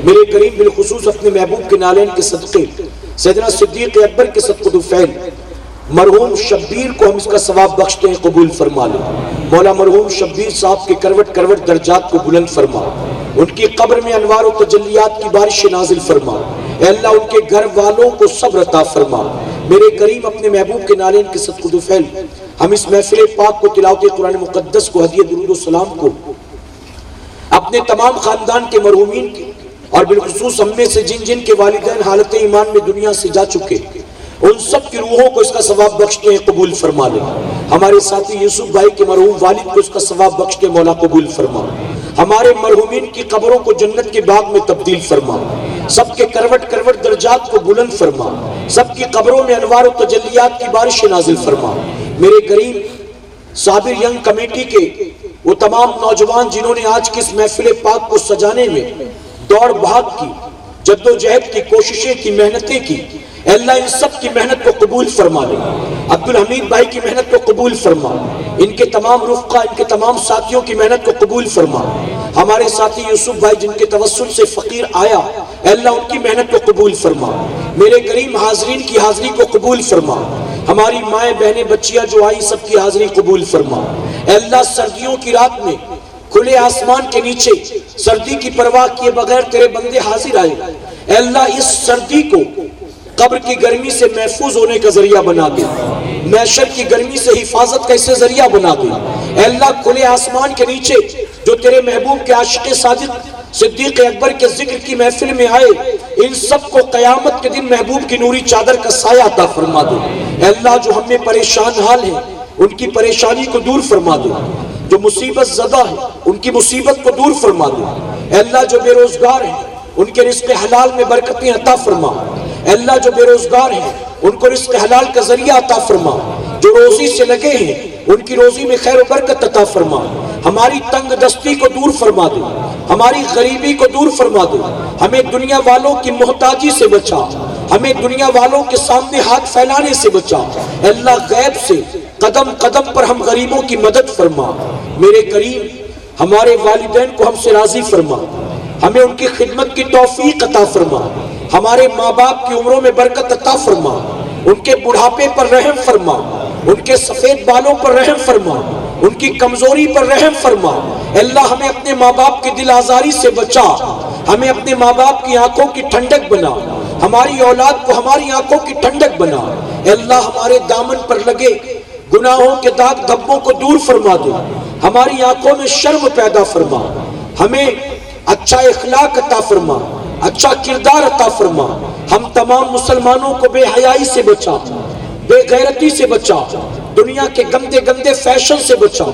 میرے کریم بالخصوص اپنے محبوب کے نالین کے صدقے، سیدنا صدیق اکبر کے صدقہ طفیل مرحوم شبیر کو ہم اس کا ثواب بخشتے ہیں، قبول فرما لے۔ مولا مرحوم شبیر صاحب کے کروٹ کروٹ درجات کو بلند فرما، ان کی قبر میں انوار و تجلیات کی بارش نازل فرما، اے اللہ ان کے گھر والوں کو صبر عطا فرما۔ میرے کریم اپنے محبوب کے نالین کے صدقہ طفیل ہم اس محفل پاک کو تلاوت قرآن مقدس کو ہدیہ درود و سلام کو اپنے تمام خاندان کے مرحومین کی اور بالخصوص ہم میں سے جن جن کے والدین حالت ایمان میں دنیا سے جا چکے ان سب کی روحوں کو اس کا ثواب بخشتے ہیں، قبول فرما لے۔ ہمارے ساتھی یوسف بھائی کے مرحوم والد کو اس کا ثواب بخشتے ہیں، مولا قبول فرما۔ ہمارے مرحومین کی قبروں کو جنت کے باغ میں تبدیل فرما، سب کے کروٹ کروٹ درجات کو بلند فرما، سب کی قبروں میں انوار و تجلیات کی بارش نازل فرما۔ میرے کریم صابر ینگ کمیٹی کے وہ تمام نوجوان جنہوں نے آج کی اس محفل پاک کو سجانے میں دوڑ بھاگ کی، جد و جہد کی، کوششیں کی، محنتیں کی، اے اللہ ان سب کی محنت کو قبول فرما لے۔ عبدالحمید بھائی کی محنت کو قبول فرما، ان کے تمام رفقا، ان کے تمام ساتھیوں کی محنت کو قبول فرما۔ ہمارے ساتھی یوسف بھائی جن کے توسل سے فقیر آیا، اے اللہ ان کی محنت کو قبول فرما۔ میرے کریم حاضرین کی حاضری کو قبول فرما، ہماری مائیں بہنیں بچیاں جو آئی سب کی حاضری قبول فرما۔ اے اللہ سردیوں کی رات میں کھلے آسمان کے نیچے سردی کی پرواہ کیے بغیر تیرے بندے حاضر آئے، اے اللہ اس سردی کو قبر کی گرمی سے محفوظ ہونے کا ذریعہ بنا دے، محشر کی گرمی سے حفاظت کا اسے ذریعہ بنا دے۔ اے اللہ کھلے آسمان کے نیچے جو تیرے محبوب کے عاشق صادق صدیق اکبر کے ذکر کی محفل میں آئے، ان سب کو قیامت کے دن محبوب کی نوری چادر کا سایہ عطا فرما دے۔ اے اللہ جو ہم میں پریشان حال ہیں ان کی پریشانی کو دور فرما دے، جو مصیبت زدہ ہے ان کی مصیبت کو دور فرما دے۔ اے اللہ جو بے روزگار ہیں ان کے رزق حلال میں برکتیں عطا فرما۔ اے اللہ جو بے روزگار ہیں ان کو رزق حلال کا ذریعہ عطا فرما، جو روزی سے لگے ہیں ان کی روزی میں خیر و برکت عطا فرما۔ ہماری تنگ دستی کو دور فرما دے، ہماری غریبی کو دور فرما دے، ہمیں دنیا والوں کی محتاجی سے بچا، ہمیں دنیا والوں کے سامنے ہاتھ پھیلانے سے بچا۔ اے اللہ غیب سے قدم قدم پر ہم غریبوں کی مدد فرما۔ میرے کریم ہمارے والدین کو ہم سے راضی فرما، ہمیں ان کی خدمت کی توفیق عطا فرما، ہمارے ماں باپ کی عمروں میں برکت عطا فرما، ان کے بڑھاپے پر رحم فرما، ان کے سفید بالوں پر رحم فرما، ان کی کمزوری پر رحم فرما۔ اے اللہ ہمیں اپنے ماں باپ کی دل آزاری سے بچا، ہمیں اپنے ماں باپ کی آنکھوں کی ٹھنڈک بنا، ہماری اولاد کو ہماری آنکھوں کی ٹھنڈک بنا۔ اے اللہ ہمارے دامن پر لگے گناہوں کے داغ دھبوں کو دور فرما دے، ہماری آنکھوں میں شرم پیدا فرما، ہمیں اچھا اخلاق عطا فرما، اچھا کردار عطا فرما۔ ہم تمام مسلمانوں کو بے حیائی سے بچا، بے غیرتی سے بچا، دنیا کے گندے گندے فیشن سے بچا،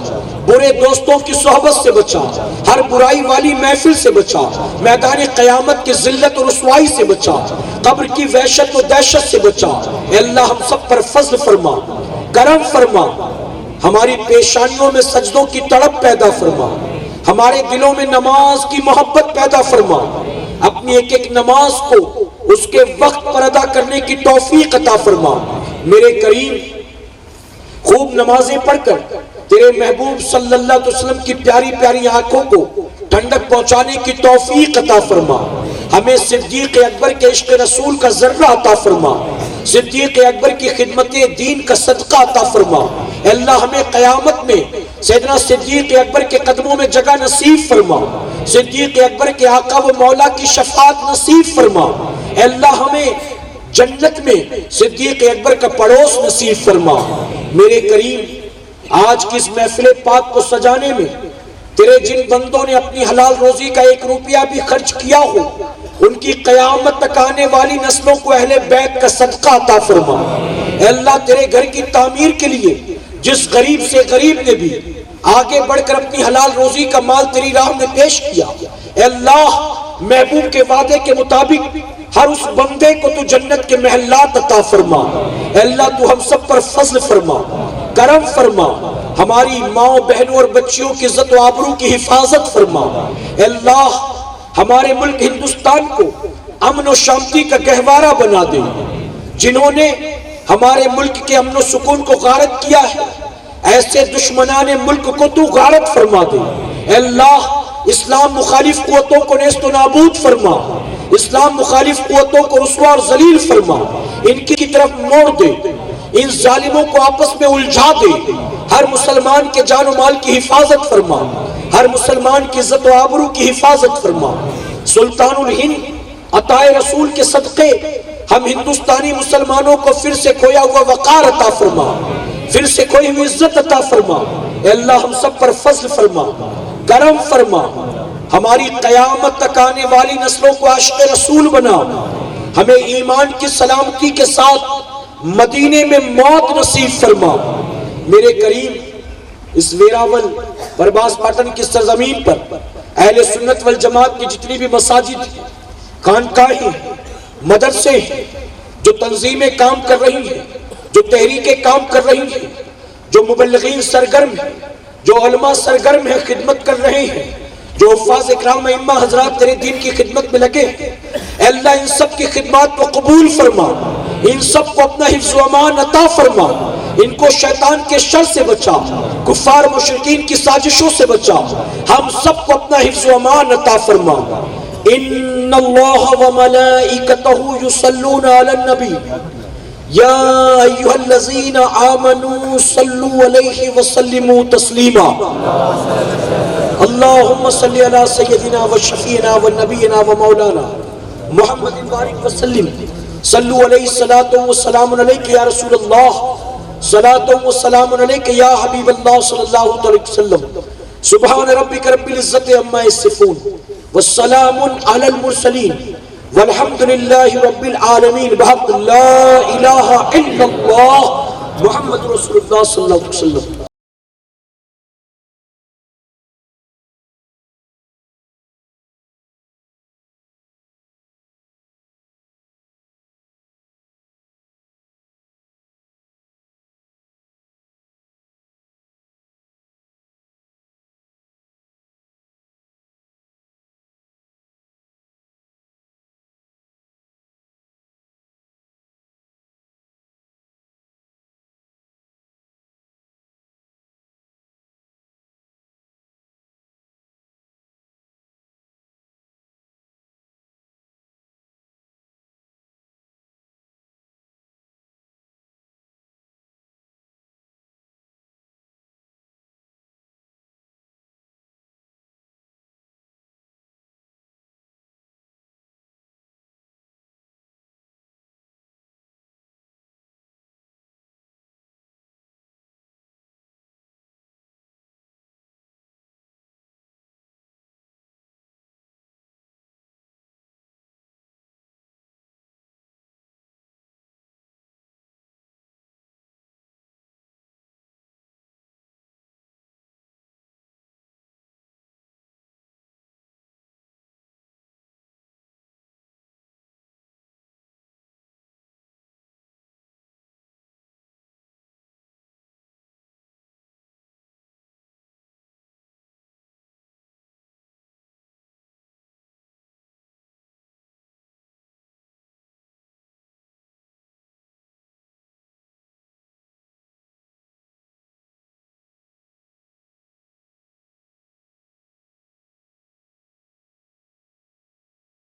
برے دوستوں کی صحبت سے بچا، ہر برائی والی محفل سے بچا، میدان قیامت کی ذلت و رسوائی سے بچا، قبر کی وحشت و دہشت سے بچا۔ اے اللہ ہم سب پر فضل فرما، کرم فرما، ہماری پیشانیوں میں سجدوں کی تڑپ پیدا فرما، ہمارے دلوں میں نماز کی محبت پیدا فرما، اپنی ایک ایک نماز کو اس کے وقت پر ادا کرنے کی توفیق عطا فرما۔ میرے کریم خوب نمازیں پڑھ کر تیرے محبوب صلی اللہ علیہ وسلم کی پیاری پیاری آنکھوں کو ٹھنڈک پہنچانے کی توفیق عطا فرما۔ ہمیں صدیق اکبر کے عشق رسول کا ذرہ عطا فرما، صدیق اکبر کی خدمت دین کا صدقہ عطا فرما۔ اے اللہ ہمیں قیامت میں سیدنا صدیق اکبر کے قدموں میں جگہ نصیب فرما، صدیق اکبر کے آقا و مولا کی شفاعت نصیب فرما۔ اے اللہ ہمیں جنت میں صدیق اکبر کا پڑوس نصیب فرما۔ میرے کریم آج کی اس محفل پاک کو سجانے میں تیرے جن بندوں نے اپنی حلال روزی کا 1 روپیہ بھی خرچ کیا ہو، ان کی قیامت تک آنے والی نسلوں کو اہل بیت کا صدقہ عطا فرما۔ اے اللہ تیرے گھر کی تعمیر کے لیے جس غریب سے غریب نے بھی آگے بڑھ کر اپنی حلال روزی کا مال تیری راہ میں پیش کیا، اے اللہ محبوب کے وعدے کے مطابق ہر اس بندے کو تو جنت کے محلات عطا فرما۔ اے اللہ تو ہم سب پر فضل فرما، کرم فرما، ہماری ماں بہنوں اور بچیوں کی عزت و آبرو کی حفاظت فرما۔ اے اللہ ہمارے ملک ہندوستان کو امن و شانتی کا گہوارہ بنا دے۔ جنہوں نے ہمارے ملک کے امن و سکون کو غارت کیا ہے، ایسے دشمنان ملک کو تو غارت فرما دے۔ اے اللہ اسلام مخالف قوتوں کو نیست و نابود فرما، اسلام مخالف قوتوں کو رسوا اور ذلیل فرما، ان کی طرف موڑ دے، ان ظالموں کو آپس میں الجھا دے۔ ہر مسلمان کے جان و مال کی حفاظت فرما، ہر مسلمان کی عزت و آبرو کی حفاظت فرما۔ سلطان الہند عطا رسول کے صدقے ہم ہندوستانی مسلمانوں کو پھر سے کھویا ہوا وقار عطا فرما، پھر سے کھوئی ہوئی عزت عطا فرما۔ اے اللہ ہم سب پر فضل فرما، کرم فرما، ہماری قیامت تک آنے والی نسلوں کو عاشق رسول بنا، ہمیں ایمان کی سلامتی کے ساتھ مدینے میں موت نصیب فرما۔ میرے کریم اس ویراول برباس پاٹن کی سرزمین پر اہل سنت والجماعت کی جتنی بھی مساجد، خانقاہیں، مدرسے ہیں، جو تنظیمیں کام کر رہی ہیں، جو تحریکیں کام کر رہی ہیں، جو مبلغین سرگرم ہیں، جو علماء سرگرم ہیں، خدمت کر رہے ہیں، جو حفاظ اکرام ائمہ حضرات تیرے دین کی خدمت میں لگے ہیں، اے اللہ ان سب کی خدمات کو قبول فرما، ان سب کو اپنا حفظ و امان عطا فرما، ان کو شیطان کے شر سے بچا، کفار مشرکین کی سازشوں سے بچا، ہم سب کو اپنا حفظ و امان عطا فرما۔ ان اللہ وملائکتہ یصلون علی النبی یا ایھا الذین آمنوا صلوا علیہ وسلموا تسلیما۔ اللہم صلی علی سیدنا و شفیعنا و نبینا و مولانا محمد بارک وسلم۔ صلو علیہ الصلاۃ والسلام علیک یا رسول اللہ، صلاۃ والسلام علیک یا حبیب اللہ صلی اللہ علیہ وسلم۔ سبحان ربک رب العزت عما یصفون والسلام علی المرسلین والحمد للہ رب العالمین۔ بحق لا الہ الا اللہ محمد رسول اللہ صلی اللہ علیہ وسلم۔